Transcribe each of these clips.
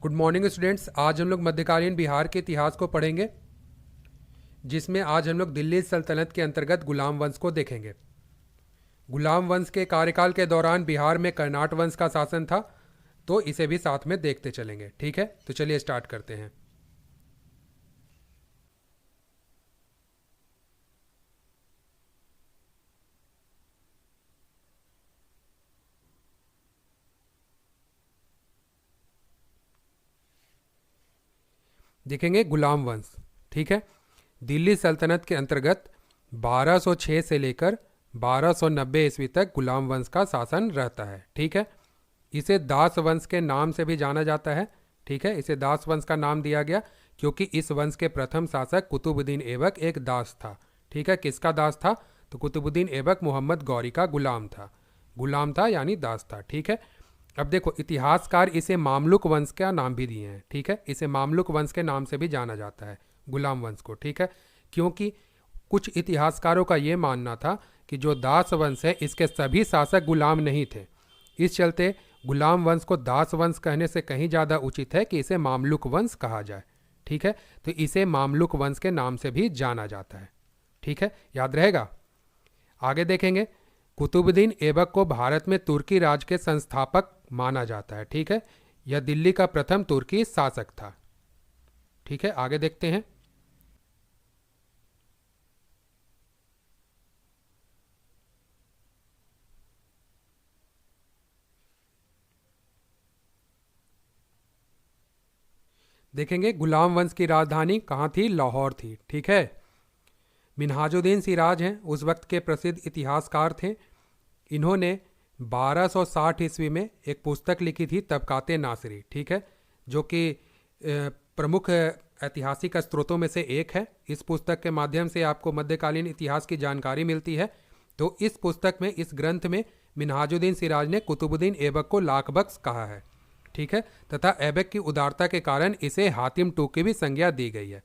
Good morning students. आज हम लोग मध्यकालीन बिहार के इतिहास को पढ़ेंगे, जिसमें आज हम लोग दिल्ली सल्तनत के अंतर्गत गुलाम वंश को देखेंगे। गुलाम वंश के कार्यकाल के दौरान बिहार में कर्नाट वंश का शासन था, तो इसे भी साथ में देखते चलेंगे। ठीक है, तो चलिए स्टार्ट करते हैं। देखेंगे गुलाम वंश। ठीक है, दिल्ली सल्तनत के अंतर्गत 1206 से लेकर 1290 ईस्वी तक गुलाम वंश का शासन रहता है। ठीक है, इसे दास वंश के नाम से भी जाना जाता है। ठीक है, इसे दास वंश का नाम दिया गया क्योंकि इस वंश के प्रथम शासक कुतुबुद्दीन ऐबक एक दास था। ठीक है, किसका दास था? तो कुतुबुद्दीन ऐबक मोहम्मद गौरी का गुलाम था। गुलाम था यानी दास था। ठीक है, अब देखो, इतिहासकार इसे मामलुक वंश का नाम भी दिए हैं। ठीक है, इसे मामलुक वंश के नाम से भी जाना जाता है गुलाम वंश को। ठीक है, क्योंकि कुछ इतिहासकारों का ये मानना था कि जो दास वंश है इसके सभी शासक गुलाम नहीं थे। इस चलते गुलाम वंश को दास वंश कहने से कहीं ज़्यादा उचित है कि इसे मामलुक वंश कहा जाए। ठीक है, तो इसे मामलुक वंश के नाम से भी जाना जाता है। ठीक है, याद रहेगा। आगे देखेंगे, कुतुबुद्दीन ऐबक को भारत में तुर्की राज के संस्थापक माना जाता है। ठीक है, यह दिल्ली का प्रथम तुर्की शासक था। ठीक है, आगे देखते हैं। देखेंगे गुलाम वंश की राजधानी कहाँ थी? लाहौर थी। ठीक है, मिन्हाजुद्दीन सिराज हैं, उस वक्त के प्रसिद्ध इतिहासकार थे। इन्होंने 1260 ईस्वी में एक पुस्तक लिखी थी तबकाते नासिरी। ठीक है, जो कि प्रमुख ऐतिहासिक स्रोतों में से एक है। इस पुस्तक के माध्यम से आपको मध्यकालीन इतिहास की जानकारी मिलती है। तो इस पुस्तक में, इस ग्रंथ में मिन्हाजुद्दीन सिराज ने कुतुबुद्दीन ऐबक को लाखबख्श कहा है। ठीक है, तथा ऐबक की उदारता के कारण इसे हातिम टू की भी संज्ञा दी गई है।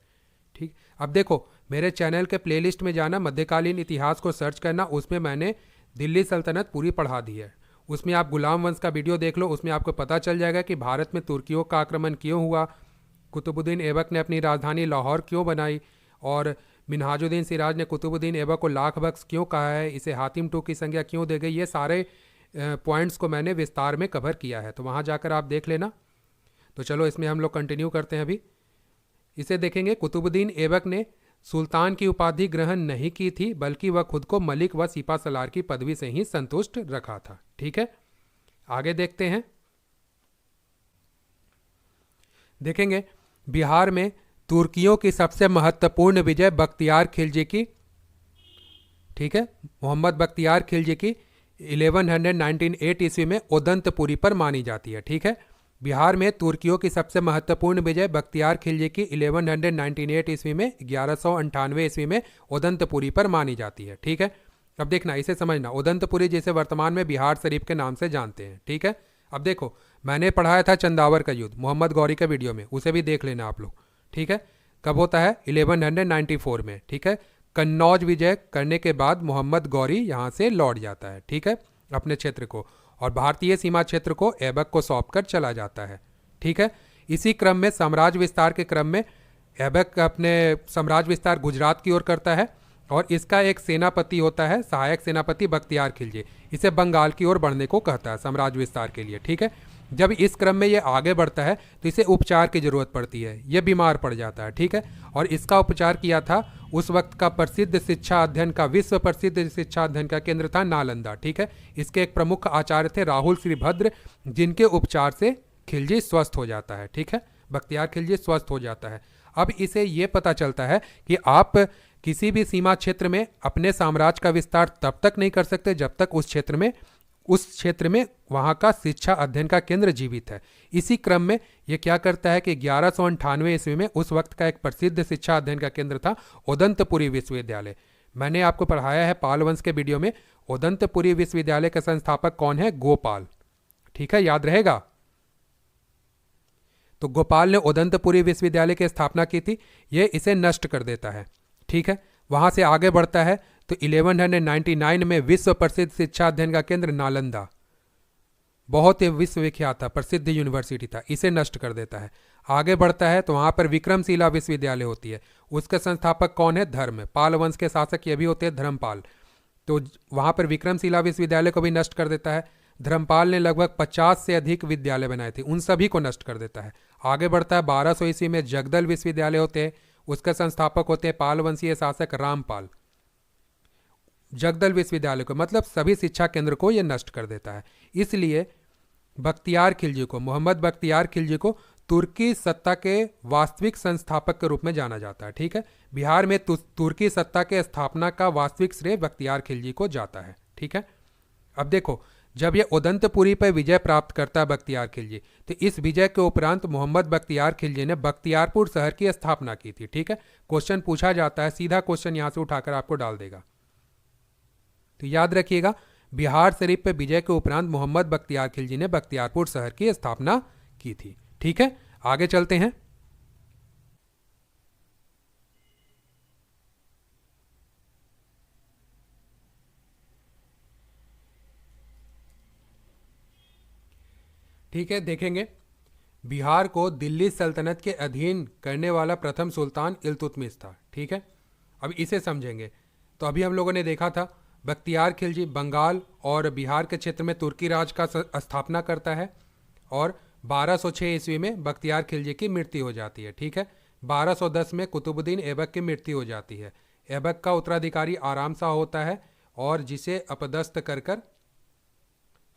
ठीक, अब देखो, मेरे चैनल के प्लेलिस्ट में जाना, मध्यकालीन इतिहास को सर्च करना, उसमें मैंने दिल्ली सल्तनत पूरी पढ़ा दी है। उसमें आप गुलाम वंश का वीडियो देख लो, उसमें आपको पता चल जाएगा कि भारत में तुर्कियों का आक्रमण क्यों हुआ, कुतुबुद्दीन ऐबक ने अपनी राजधानी लाहौर क्यों बनाई, और मिन्हाजुद्दीन सिराज ने कुतुबुद्दीन ऐबक को लाखबख्श क्यों कहा है, इसे हातिम टू की संज्ञा क्यों दी गई। ये सारे पॉइंट्स को मैंने विस्तार में कवर किया है, तो वहाँ जाकर आप देख लेना। तो चलो, इसमें हम लोग कंटिन्यू करते हैं। अभी इसे देखेंगे। कुतुबुद्दीन ऐबक ने सुल्तान की उपाधि ग्रहण नहीं की थी, बल्कि वह खुद को मलिक व सिपा सलार की पदवी से ही संतुष्ट रखा था। ठीक है, आगे देखते हैं। देखेंगे, बिहार में तुर्कियों की सबसे महत्वपूर्ण विजय बख्तियार खिलजी की, ठीक है, मोहम्मद बख्तियार खिलजी की 1198 ईस्वी में ओदंतपुरी पर मानी जाती है। ठीक है, बिहार में तुर्कियों की सबसे महत्वपूर्ण विजय बख्तियार खिलजी की 1198 ईस्वी में 1198 ईस्वी में ओदंतपुरी पर मानी जाती है। ठीक है, अब देखना, इसे समझना। ओदंतपुरी जिसे वर्तमान में बिहार शरीफ के नाम से जानते हैं। ठीक है, अब देखो, मैंने पढ़ाया था चंदावर का युद्ध मोहम्मद गौरी के वीडियो में, उसे भी देख लेना आप लोग। ठीक है, कब होता है? 1194 में। ठीक है, कन्नौज विजय करने के बाद मोहम्मद गौरी यहाँ से लौट जाता है। ठीक है, अपने क्षेत्र को, और भारतीय सीमा क्षेत्र को ऐबक को सौंपकर चला जाता है। ठीक है, इसी क्रम में साम्राज्य विस्तार के क्रम में ऐबक अपने साम्राज्य विस्तार गुजरात की ओर करता है, और इसका एक सेनापति होता है, सहायक सेनापति बख्तियार खिलजी। इसे बंगाल की ओर बढ़ने को कहता है साम्राज्य विस्तार के लिए। ठीक है, जब इस क्रम में ये आगे बढ़ता है तो इसे उपचार की जरूरत पड़ती है, ये बीमार पड़ जाता है। ठीक है, और इसका उपचार किया था उस वक्त का प्रसिद्ध शिक्षा अध्ययन का, विश्व प्रसिद्ध शिक्षा अध्ययन का केंद्र था नालंदा। ठीक है, इसके एक प्रमुख आचार्य थे राहुल श्रीभद्र, जिनके उपचार से खिलजी स्वस्थ हो जाता है। ठीक है, बख्तियार खिलजी स्वस्थ हो जाता है। अब इसे ये पता चलता है कि आप किसी भी सीमा क्षेत्र में अपने साम्राज्य का विस्तार तब तक नहीं कर सकते जब तक उस क्षेत्र में वहाँ का शिक्षा अध्ययन का केंद्र जीवित है। इसी क्रम में ये क्या करता है कि 1198 ईस्वी में उस वक्त का एक प्रसिद्ध शिक्षा अध्ययन का केंद्र था ओदंतपुरी विश्वविद्यालय। मैंने आपको पढ़ाया है पाल वंश के वीडियो में। ओदंतपुरी विश्वविद्यालय के संस्थापक कौन है? गोपाल। ठीक है, याद रहेगा। तो गोपाल ने ओदंतपुरी विश्वविद्यालय की स्थापना की थी, ये इसे नष्ट कर देता है। ठीक है, वहाँ से आगे बढ़ता है तो 1199 में विश्व प्रसिद्ध शिक्षा अध्ययन का केंद्र नालंदा बहुत ही विश्वविख्यात था, प्रसिद्ध यूनिवर्सिटी था, इसे नष्ट कर देता है। आगे बढ़ता है तो वहाँ पर विक्रमशिला विश्वविद्यालय होती है, उसके संस्थापक कौन है? धर्म, पाल वंश के शासक ये भी होते हैं धर्मपाल। तो वहाँ पर विक्रमशिला विश्वविद्यालय को भी नष्ट कर देता है। धर्मपाल ने लगभग 50 से अधिक विद्यालय बनाए थे, उन सभी को नष्ट कर देता है। आगे बढ़ता है 1200 ईस्वी में जगदल विश्वविद्यालय होते हैं, उसके संस्थापक होते हैं पाल वंशीय शासक रामपाल। जगदल विश्वविद्यालय को मतलब सभी शिक्षा केंद्र को यह नष्ट कर देता है। इसलिए बख्तियार खिलजी को, मोहम्मद बख्तियार खिलजी को तुर्की सत्ता के वास्तविक संस्थापक के रूप में जाना जाता है। ठीक है, बिहार में तुर्की सत्ता के स्थापना का वास्तविक श्रेय बख्तियार खिलजी को जाता है। ठीक है, अब देखो, जब यह उदंतपुरी पर विजय प्राप्त करता है बख्तियार खिलजी, तो इस विजय के उपरांत मोहम्मद बख्तियार खिलजी ने बख्तियारपुर शहर की स्थापना की थी। ठीक है, क्वेश्चन पूछा जाता है, सीधा क्वेश्चन यहां से उठाकर आपको डाल देगा। तो याद रखिएगा, बिहार शरीफ पे विजय के उपरांत मोहम्मद बख्तियार खिलजी ने बख्तियारपुर शहर की स्थापना की थी। ठीक है, आगे चलते हैं। ठीक है, देखेंगे बिहार को दिल्ली सल्तनत के अधीन करने वाला प्रथम सुल्तान इल्तुतमिश था। ठीक है, अब इसे समझेंगे। तो अभी हम लोगों ने देखा था बख्तियार खिलजी बंगाल और बिहार के क्षेत्र में तुर्की राज का स्थापना करता है और 1206 ईस्वी में बख्तियार खिलजी की मृत्यु हो जाती है। ठीक है, 1210 में कुतुबुद्दीन ऐबक की मृत्यु हो जाती है। ऐबक का उत्तराधिकारी आराम शाह होता है और जिसे अपदस्थ कर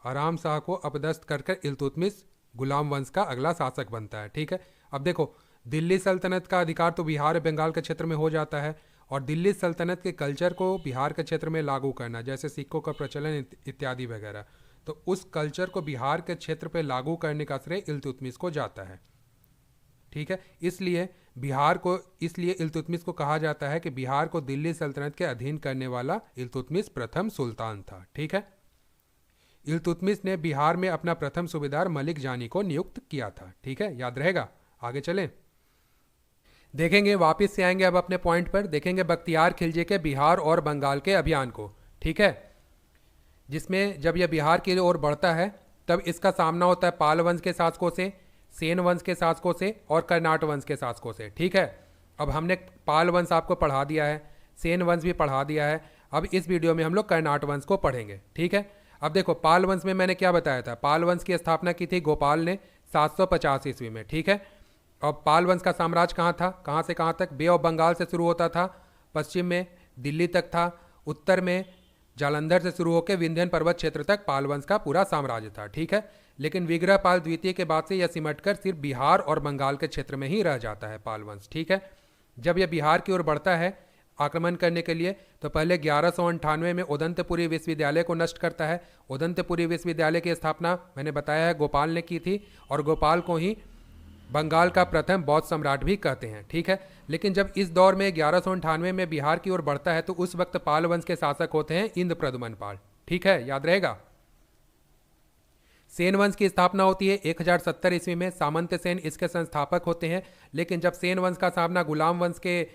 आराम शाह को अपदस्थ कर इल्तुतमिश गुलाम वंश का अगला शासक बनता है। ठीक है, अब देखो, दिल्ली सल्तनत का अधिकार तो बिहार और बंगाल के क्षेत्र में हो जाता है और दिल्ली सल्तनत के कल्चर को बिहार के क्षेत्र में लागू करना, जैसे सिक्कों का प्रचलन इत्यादि वगैरह, तो उस कल्चर को बिहार के क्षेत्र पर लागू करने का श्रेय इल्तुतमिश को जाता है। ठीक है, इसलिए इल्तुतमिश को कहा जाता है कि बिहार को दिल्ली सल्तनत के अधीन करने वाला इल्तुतमिश प्रथम सुल्तान था। ठीक है, इल्तुतमिश ने बिहार में अपना प्रथम सूबेदार मलिक जानी को नियुक्त किया था। ठीक है, याद रहेगा। आगे चलें, देखेंगे, वापस से आएंगे अब अपने पॉइंट पर। देखेंगे बख्तियार खिलजी के बिहार और बंगाल के अभियान को। ठीक है, जिसमें जब यह बिहार की ओर बढ़ता है तब इसका सामना होता है पाल वंश के शासकों से, सेन वंश के शासकों से और कर्नाट वंश के शासकों से। ठीक है, अब हमने पाल वंश आपको पढ़ा दिया है, सेन वंश भी पढ़ा दिया है। अब इस वीडियो में हम लोग कर्नाट वंश को पढ़ेंगे। ठीक है, अब देखो, पाल वंश में मैंने क्या बताया था, पाल वंश की स्थापना की थी गोपाल ने 750 ईस्वी में। ठीक है, अब पाल वंश का साम्राज्य कहाँ था, कहाँ से कहाँ तक? बे ऑफ बंगाल से शुरू होता था, पश्चिम में दिल्ली तक था, उत्तर में जालंधर से शुरू होकर विंध्यन पर्वत क्षेत्र तक पाल वंश का पूरा साम्राज्य था। ठीक है, लेकिन विग्रहपाल द्वितीय के बाद से यह सिमटकर सिर्फ बिहार और बंगाल के क्षेत्र में ही रह जाता है पाल वंश। ठीक है, जब यह बिहार की ओर बढ़ता है आक्रमण करने के लिए, तो पहले 1198 में उदंतपुरी विश्वविद्यालय को नष्ट करता है। उदंतपुरी विश्वविद्यालय की स्थापना मैंने बताया है गोपाल ने की थी और गोपाल को ही बंगाल का प्रथम बौद्ध सम्राट भी कहते हैं। ठीक है, लेकिन जब इस दौर में 1198 में बिहार की ओर बढ़ता है तो उस वक्त पाल वंश के शासक होते हैं इंद्रप्रद्युम्न पाल। ठीक है, याद रहेगा। सेन वंश की स्थापना होती है 1070 ईस्वी में, सामंत सेन इसके संस्थापक होते हैं। लेकिन जब सेन वंश का सामना गुलाम वंश के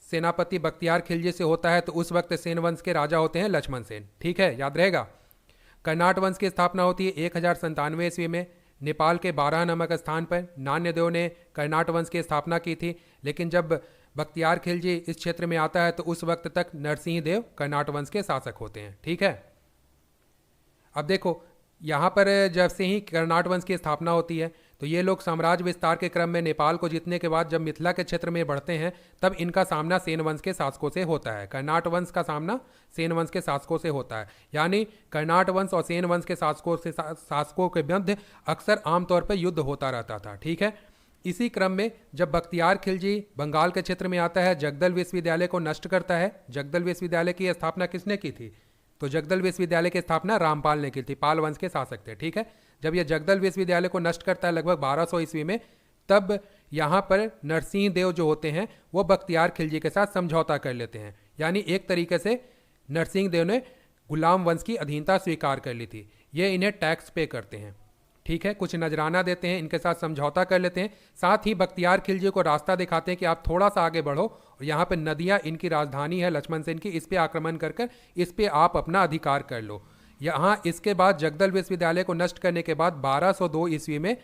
सेनापति बख्तियार खिलजी से होता है तो उस वक्त सेन वंश के राजा होते हैं लक्ष्मण सेन। ठीक है, याद रहेगा। कर्नाट वंश की स्थापना होती है 1097 ईस्वी में, नेपाल के 12 नामक स्थान पर नान्यदेव ने कर्नाट वंश की स्थापना की थी। लेकिन जब बख्तियार खिलजी इस क्षेत्र में आता है तो उस वक्त तक नरसिंह देव कर्नाट वंश के शासक होते हैं। ठीक है, अब देखो, यहाँ पर जब से ही कर्नाट वंश की स्थापना होती है तो ये लोग साम्राज्य विस्तार के क्रम में नेपाल को जीतने के बाद जब मिथिला के क्षेत्र में बढ़ते हैं तब इनका सामना सेन वंश के शासकों से होता है। कर्नाट वंश का सामना सेन वंश के शासकों से होता है, यानी कर्नाट वंश और सेन वंश के शासकों के मध्य अक्सर आमतौर पर युद्ध होता रहता था। ठीक है, इसी क्रम में जब बख्तियार खिलजी बंगाल के क्षेत्र में आता है, जगदल विश्वविद्यालय को नष्ट करता है। जगदल विश्वविद्यालय की स्थापना किसने की थी? तो जगदल विश्वविद्यालय की स्थापना रामपाल ने की थी, पाल वंश के शासक थे। ठीक है, जब यह जगदल विश्वविद्यालय को नष्ट करता है लगभग 1200 ईस्वी में, तब यहाँ पर नरसिंह देव जो होते हैं वो बख्तियार खिलजी के साथ समझौता कर लेते हैं। यानी एक तरीके से नरसिंह देव ने गुलाम वंश की अधीनता स्वीकार कर ली थी। ये इन्हें टैक्स पे करते हैं। ठीक है, कुछ नजराना देते हैं, इनके साथ समझौता कर लेते हैं। साथ ही बख्तियार खिलजी को रास्ता दिखाते हैं कि आप थोड़ा सा आगे बढ़ो और यहाँ पे नदियाँ इनकी राजधानी है लक्ष्मण सेन की, इस पे आक्रमण कर इस पे आप अपना अधिकार कर लो। यहाँ इसके बाद जगदल विश्वविद्यालय को नष्ट करने के बाद 1202 ईस्वी में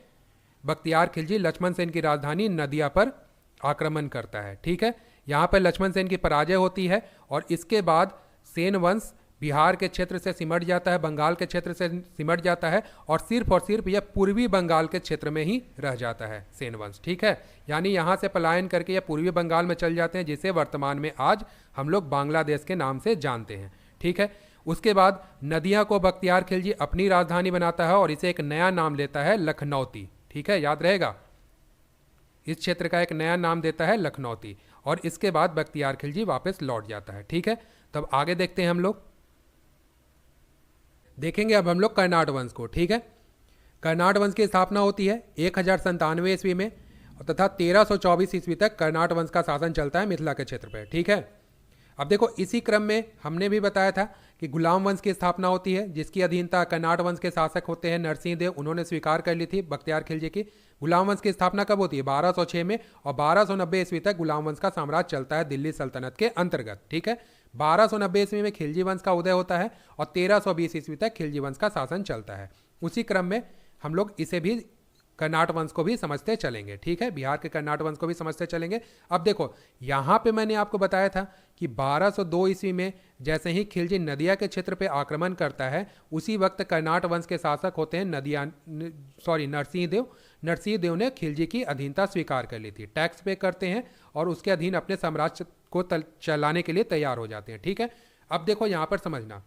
बख्तियार खिलजी लक्ष्मण सेन की राजधानी नदिया पर आक्रमण करता है। ठीक है, यहाँ पर लक्ष्मण सेन की पराजय होती है और इसके बाद सेन वंश बिहार के क्षेत्र से सिमट जाता है, बंगाल के क्षेत्र से सिमट जाता है और सिर्फ यह पूर्वी बंगाल के क्षेत्र में ही रह जाता है सेन वंश। ठीक है, यानी यहाँ से पलायन करके यह पूर्वी बंगाल में चल जाते हैं, जिसे वर्तमान में आज हम लोग बांग्लादेश के नाम से जानते हैं। ठीक है, उसके बाद नदिया को बख्तियार खिलजी अपनी राजधानी बनाता है और इसे एक नया नाम लेता है लखनौती। ठीक है, याद रहेगा, इस क्षेत्र का एक नया नाम देता है लखनौती और इसके बाद बख्तियार खिलजी वापस लौट जाता है। ठीक है, तब आगे देखते हैं हम लोग, देखेंगे अब हम लोग कर्नाट वंश को। ठीक है, कर्नाट वंश की स्थापना होती है 1097 ईस्वी में तथा 1324 ईस्वी तक कर्नाट वंश का शासन चलता है मिथिला के क्षेत्र पर। ठीक है, अब देखो इसी क्रम में हमने भी बताया था कि गुलाम वंश की स्थापना होती है, जिसकी अधीनता कर्नाट वंश के शासक होते हैं नरसिंह देव, उन्होंने स्वीकार कर ली थी बख्तियार खिलजी की। गुलाम वंश की स्थापना कब होती है? 1206 में और 1290 ईस्वी तक गुलाम वंश का साम्राज्य चलता है दिल्ली सल्तनत के अंतर्गत। ठीक है, 1290 ईस्वी में खिलजी वंश का उदय होता है और 1320 ईस्वी तक खिलजी वंश का शासन चलता है। उसी क्रम में हम लोग इसे भी कर्नाट वंश को भी समझते चलेंगे। ठीक है, बिहार के कर्नाट वंश को भी समझते चलेंगे। अब देखो यहाँ पे मैंने आपको बताया था कि 1202 ईस्वी में जैसे ही खिलजी नदिया के क्षेत्र पे आक्रमण करता है, उसी वक्त कर्नाट वंश के शासक होते हैं नरसिंह देव। नरसिंह देव ने खिलजी की अधीनता स्वीकार कर ली थी, टैक्स पे करते हैं और उसके अधीन अपने साम्राज्य को चलाने के लिए तैयार हो जाते हैं। ठीक है, अब देखो यहाँ पर समझना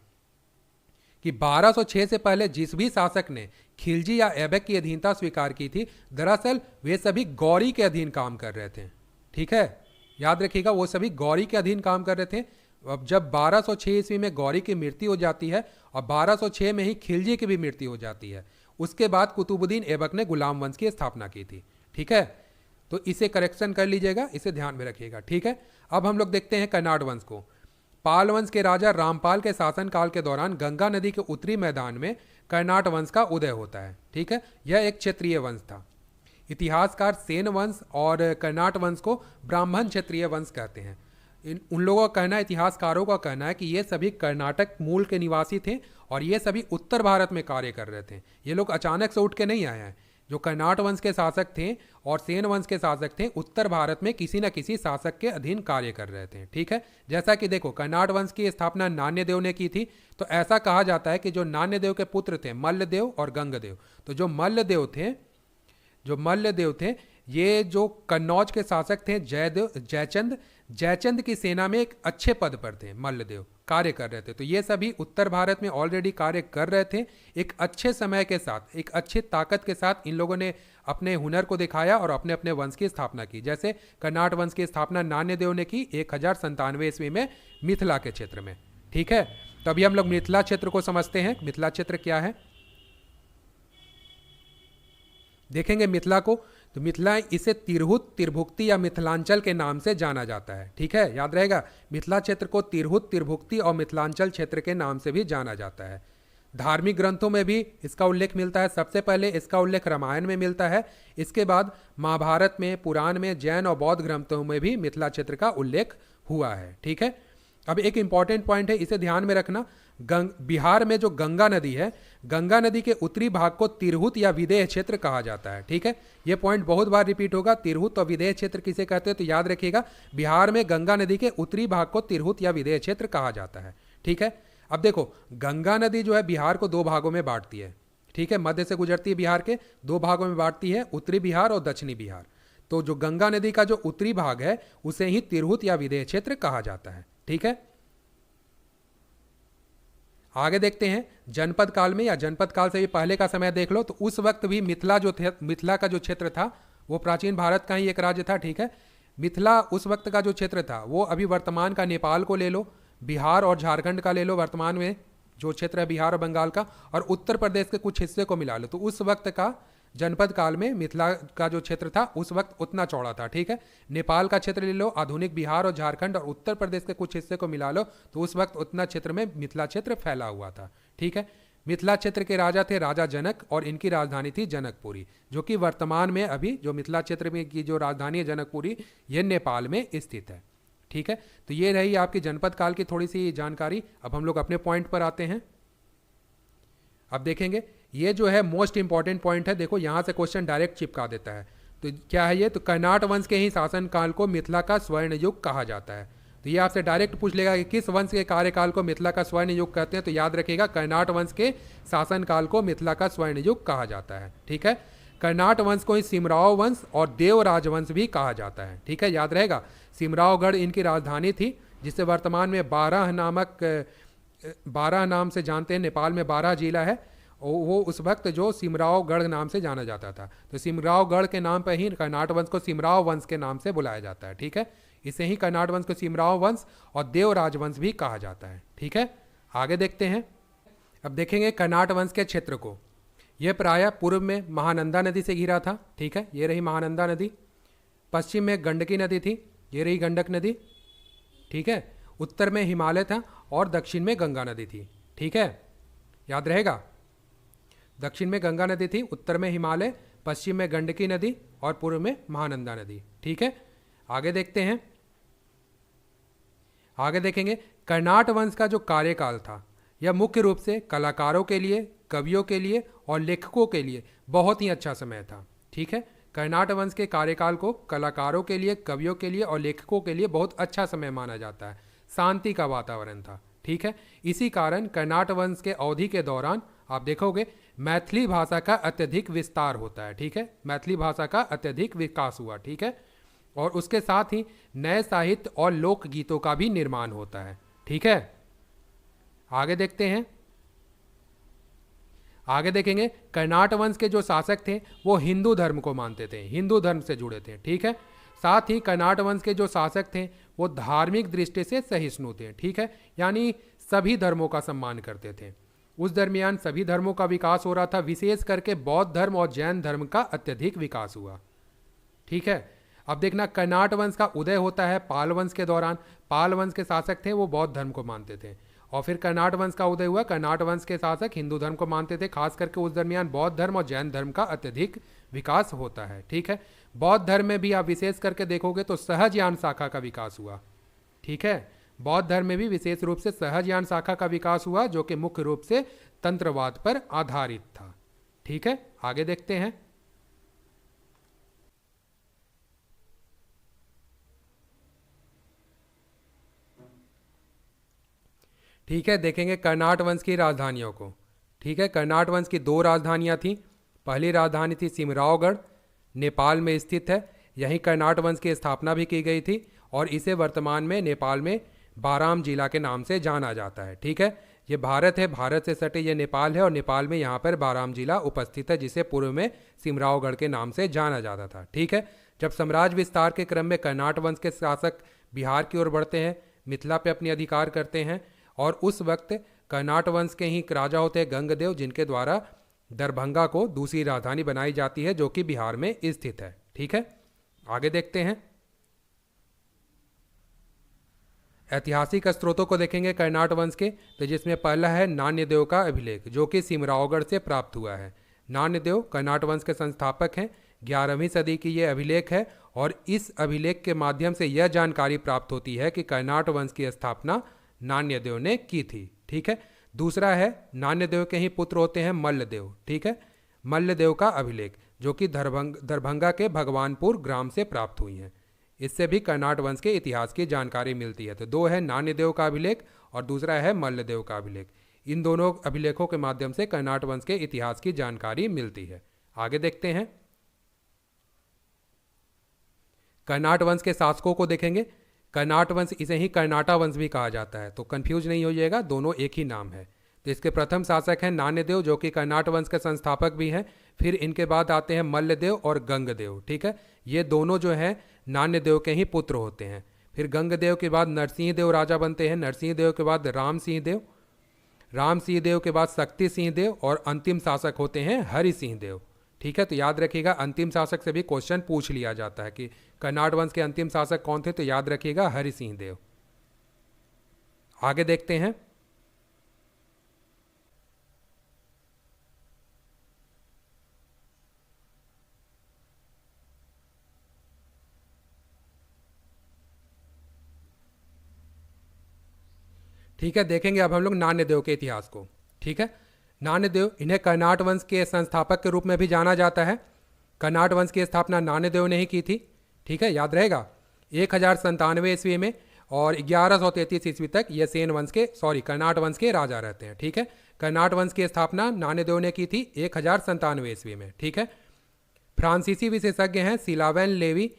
कि 1206 से पहले जिस भी शासक ने खिलजी या ऐबक की अधीनता स्वीकार की थी, दरअसल वे सभी गौरी के अधीन काम कर रहे थे। ठीक है, याद रखिएगा, वो सभी गौरी के अधीन काम कर रहे थे। अब जब 1206 ईस्वी में गौरी की मृत्यु हो जाती है और 1206 में ही खिलजी की भी मृत्यु हो जाती है, उसके बाद कुतुबुद्दीन ऐबक ने गुलाम वंश की स्थापना की थी। ठीक है, तो इसे करेक्शन कर लीजिएगा, इसे ध्यान में रखिएगा। ठीक है, अब हम लोग देखते हैं कर्नाट वंश को। पाल वंश के राजा रामपाल के शासनकाल के दौरान गंगा नदी के उत्तरी मैदान में कर्नाट वंश का उदय होता है। ठीक है, यह एक क्षेत्रीय वंश था। इतिहासकार सेन वंश और कर्नाट वंश को ब्राह्मण क्षेत्रीय वंश कहते हैं। उन लोगों का कहना, इतिहासकारों का कहना है कि ये सभी कर्नाटक मूल के निवासी थे और ये सभी उत्तर भारत में कार्य कर रहे थे। ये लोग अचानक से उठ के नहीं आए हैं। जो कर्नाट वंश के शासक थे और सेन वंश के शासक थे, उत्तर भारत में किसी न किसी शासक के अधीन कार्य कर रहे थे। ठीक है, जैसा कि देखो कर्नाट वंश की स्थापना नान्यदेव ने की थी, तो ऐसा कहा जाता है कि जो नान्यदेव के पुत्र थे मल्लदेव और गंगदेव, तो जो मल्लदेव थे ये जो कन्नौज के शासक थे जयचंद की सेना में एक अच्छे पद पर थे। मल्लदेव कार्य कर रहे थे, तो ये सभी उत्तर भारत में ऑलरेडी कार्य कर रहे थे। एक अच्छे समय के साथ, एक अच्छी ताकत के साथ इन लोगों ने अपने हुनर को दिखाया और अपने अपने वंश की स्थापना की। जैसे कर्नाट वंश की स्थापना नान्यदेव ने की 1097 ईस्वी में मिथिला के क्षेत्र में। ठीक है, तो अभी हम लोग मिथिला क्षेत्र को समझते हैं। मिथिला क्षेत्र क्या है देखेंगे मिथिला को। तो मिथिला, इसे तिरहुत, तिरभुक्ति या मिथिलांचल के नाम से जाना जाता है। ठीक है, याद रहेगा, मिथिला क्षेत्र को तिरहुत, तिरभुक्ति और मिथिलांचल क्षेत्र के नाम से भी जाना जाता है। धार्मिक ग्रंथों में भी इसका उल्लेख मिलता है। सबसे पहले इसका उल्लेख रामायण में मिलता है, इसके बाद महाभारत में, पुराण में, जैन और बौद्ध ग्रंथों में भी मिथिला क्षेत्र का उल्लेख हुआ है। ठीक है, अब एक इंपॉर्टेंट पॉइंट है, इसे ध्यान में रखना। बिहार में जो गंगा नदी है, गंगा नदी के उत्तरी भाग को तिरहुत या विदेह क्षेत्र कहा जाता है। ठीक है, यह पॉइंट बहुत बार रिपीट होगा, तिरहुत और विदेह क्षेत्र किसे कहते हैं, तो याद रखिएगा बिहार में गंगा नदी के उत्तरी भाग को तिरहुत या विदेह क्षेत्र कहा जाता है। ठीक है, अब देखो गंगा नदी जो है बिहार को दो भागों में बांटती है। ठीक है, मध्य से गुजरती है, बिहार के दो भागों में बांटती है, उत्तरी बिहार और दक्षिणी बिहार। तो जो गंगा नदी का जो उत्तरी भाग है उसे ही तिरहुत या विदेह क्षेत्र कहा जाता है। ठीक है, आगे देखते हैं जनपद काल में, या जनपद काल से भी पहले का समय देख लो, तो उस वक्त भी मिथिला का जो क्षेत्र था वो प्राचीन भारत का ही एक राज्य था। ठीक है, मिथिला उस वक्त का जो क्षेत्र था वो अभी वर्तमान का नेपाल को ले लो, बिहार और झारखंड का ले लो, वर्तमान में जो क्षेत्र है बिहार और बंगाल का, और उत्तर प्रदेश के कुछ हिस्से को मिला लो, तो उस वक्त का जनपद काल में मिथिला का जो क्षेत्र था उस वक्त उतना चौड़ा था। ठीक है, नेपाल का क्षेत्र ले लो, आधुनिक बिहार और झारखंड और उत्तर प्रदेश के कुछ हिस्से को मिला लो, तो उस वक्त उतना क्षेत्र में मिथिला क्षेत्र फैला हुआ था। ठीक है, मिथिला क्षेत्र के राजा थे राजा जनक और इनकी राजधानी थी जनकपुरी, जो कि वर्तमान में अभी जो मिथिला क्षेत्र में की जो राजधानी है जनकपुरी, ये नेपाल में स्थित है। ठीक है, तो ये रही आपकी जनपद काल की थोड़ी सी जानकारी। अब हम लोग अपने पॉइंट पर आते हैं। अब देखेंगे ये जो है मोस्ट इंपॉर्टेंट पॉइंट है, देखो यहाँ से क्वेश्चन डायरेक्ट चिपका देता है। तो क्या है ये, तो कर्नाट वंश के ही शासनकाल को मिथिला का स्वर्ण युग कहा जाता है। तो ये आपसे डायरेक्ट पूछ लेगा कि किस वंश के कार्यकाल को मिथिला का स्वर्ण युग कहते हैं, तो याद रखिएगा कर्नाट वंश के शासनकाल को मिथिला का स्वर्ण युग कहा जाता है। ठीक है, कर्नाट वंश को ही सिमराव वंश और देव राजवंश भी कहा जाता है। ठीक है, याद रहेगा। सिमरावगढ़ इनकी राजधानी थी, जिसे वर्तमान में बारह नाम से जानते हैं। नेपाल में 12 जिला है, वो उस वक्त जो सिमरावगढ़ नाम से जाना जाता था। तो सिमरावगढ़ के नाम पर ही कर्नाट वंश को सिमराव वंश के नाम से बुलाया जाता है। ठीक है, इसे ही कर्नाट वंश को सिमराव वंश और देव राजवंश भी कहा जाता है। ठीक है, आगे देखते हैं। अब देखेंगे कर्नाट वंश के क्षेत्र को। यह प्रायः पूर्व में महानंदा नदी से घिरा था। ठीक है, ये रही महानंदा नदी। पश्चिम में गंडकी नदी थी, ये रही गंडक नदी। ठीक है, उत्तर में हिमालय था और दक्षिण में गंगा नदी थी। ठीक है, याद रहेगा। दक्षिण में गंगा नदी थी, उत्तर में हिमालय, पश्चिम में गंडकी नदी और पूर्व में महानंदा नदी। ठीक है, आगे देखते हैं। आगे देखेंगे कर्नाट वंश का जो कार्यकाल था, यह मुख्य रूप से कलाकारों के लिए, कवियों के लिए और लेखकों के लिए बहुत ही अच्छा समय था। ठीक है, कर्नाट वंश के कार्यकाल को कलाकारों के लिए, कवियों के लिए और लेखकों के लिए बहुत अच्छा समय माना जाता है। शांति का वातावरण था। ठीक है, इसी कारण कर्नाट वंश के अवधि के दौरान आप देखोगे मैथिली भाषा का अत्यधिक विस्तार होता है। ठीक है, मैथिली भाषा का अत्यधिक विकास हुआ। ठीक है, और उसके साथ ही नए साहित्य और लोकगीतों का भी निर्माण होता है। ठीक है, आगे देखते हैं। आगे देखेंगे कर्नाट वंश के जो शासक थे वो हिंदू धर्म को मानते थे, हिंदू धर्म से जुड़े थे। ठीक है, साथ ही कर्नाट वंश के जो शासक थे वो धार्मिक दृष्टि से सहिष्णु थे। ठीक है, यानी सभी धर्मों का सम्मान करते थे। उस दरमियान सभी धर्मों का विकास हो रहा था, विशेष करके बौद्ध धर्म और जैन धर्म का अत्यधिक विकास हुआ। ठीक है, अब देखना कर्नाट वंश का उदय होता है पाल वंश के दौरान। पाल वंश के शासक थे वो बौद्ध धर्म को मानते थे, और फिर कर्नाट वंश का उदय हुआ। कर्नाट वंश के शासक हिंदू धर्म को मानते थे, खास करके उस दरमियान बौद्ध धर्म और जैन धर्म का अत्यधिक विकास होता है। ठीक है, बौद्ध धर्म में भी आप विशेष करके देखोगे तो सहजयान शाखा का विकास हुआ। ठीक है, बौद्ध धर्म में भी विशेष रूप से सहजयान शाखा का विकास हुआ, जो कि मुख्य रूप से तंत्रवाद पर आधारित था। ठीक है, आगे देखते हैं। ठीक है, देखेंगे कर्नाट वंश की राजधानियों को। ठीक है, कर्नाट वंश की 2 राजधानियां थी। पहली राजधानी थी सिमरावगढ़, नेपाल में स्थित है। यहीं कर्नाट वंश की स्थापना भी की गई थी और इसे वर्तमान में नेपाल में बाराम जिला के नाम से जाना जाता है। ठीक है, ये भारत है, भारत से सटे ये नेपाल है और नेपाल में यहाँ पर बाराम जिला उपस्थित है, जिसे पूर्व में सिमरावगढ़ के नाम से जाना जाता था। ठीक है, जब साम्राज्य विस्तार के क्रम में कर्नाट वंश के शासक बिहार की ओर बढ़ते हैं, मिथिला पे अपनी अधिकार करते हैं, और उस वक्त कर्नाट वंश के ही राजा होते हैं गंगदेव, जिनके द्वारा दरभंगा को दूसरी राजधानी बनाई जाती है, जो कि बिहार में स्थित है। ठीक है, आगे देखते हैं। ऐतिहासिक स्रोतों को देखेंगे कर्नाट वंश के, तो जिसमें पहला है नान्यदेव का अभिलेख, जो कि सिमरावगढ़ से प्राप्त हुआ है। नान्यदेव कर्नाट वंश के संस्थापक हैं। 11वीं सदी की ये अभिलेख है और इस अभिलेख के माध्यम से यह जानकारी प्राप्त होती है कि कर्नाट वंश की स्थापना नान्यदेव ने की थी। ठीक है, दूसरा है नान्यदेव के ही पुत्र होते हैं मल्लदेव। ठीक है, मल्लदेव का अभिलेख, जो कि दरभंगा के भगवानपुर ग्राम से प्राप्त हुई हैं। इससे भी कर्नाट वंश के इतिहास की जानकारी मिलती है। तो 2 है नान्यदेव का अभिलेख और दूसरा है मल्लदेव का अभिलेख। इन दोनों अभिलेखों के माध्यम से कर्नाट वंश के इतिहास की जानकारी मिलती है। आगे देखते हैं। कर्नाट वंश के शासकों को देखेंगे। कर्नाट वंश, इसे ही कर्नाटा वंश भी कहा जाता है, तो कंफ्यूज नहीं हो जाएगा, दोनों एक ही नाम है। तो इसके प्रथम शासक हैं नान्यदेव, जो कि कर्नाट वंश के संस्थापक भी हैं। फिर इनके बाद आते हैं मल्लदेव और गंगदेव। ठीक है, ये दोनों जो हैं नान्यदेव के ही पुत्र होते हैं। फिर गंगदेव के बाद नरसिंह देव राजा बनते हैं। नरसिंह देव के बाद राम सिंह देव, राम सिंह देव के बाद शक्ति सिंह देव और अंतिम शासक होते हैं हरि सिंह देव। ठीक है, तो याद रखिएगा अंतिम शासक से भी क्वेश्चन पूछ लिया जाता है कि कर्नाट वंश के अंतिम शासक कौन थे, तो याद रखिएगा हरि सिंह देव। आगे देखते हैं। ठीक है, देखेंगे अब हम लोग नान्यदेव के इतिहास को। ठीक है, नान्यदेव, इन्हें कर्नाट वंश के संस्थापक के रूप में भी जाना जाता है। कर्नाट वंश की स्थापना नान्यदेव ने ही की थी। ठीक है, याद रहेगा। 1097 ईस्वी में और 1133 ईस्वी तक ये सेन वंश के कर्नाट वंश के राजा रहते हैं। ठीक है, कर्नाट वंश की स्थापना नान्यदेव ने की थी 1097 ईस्वी में। ठीक है, फ्रांसीसी विशेषज्ञ हैं सिलावेन लेवी,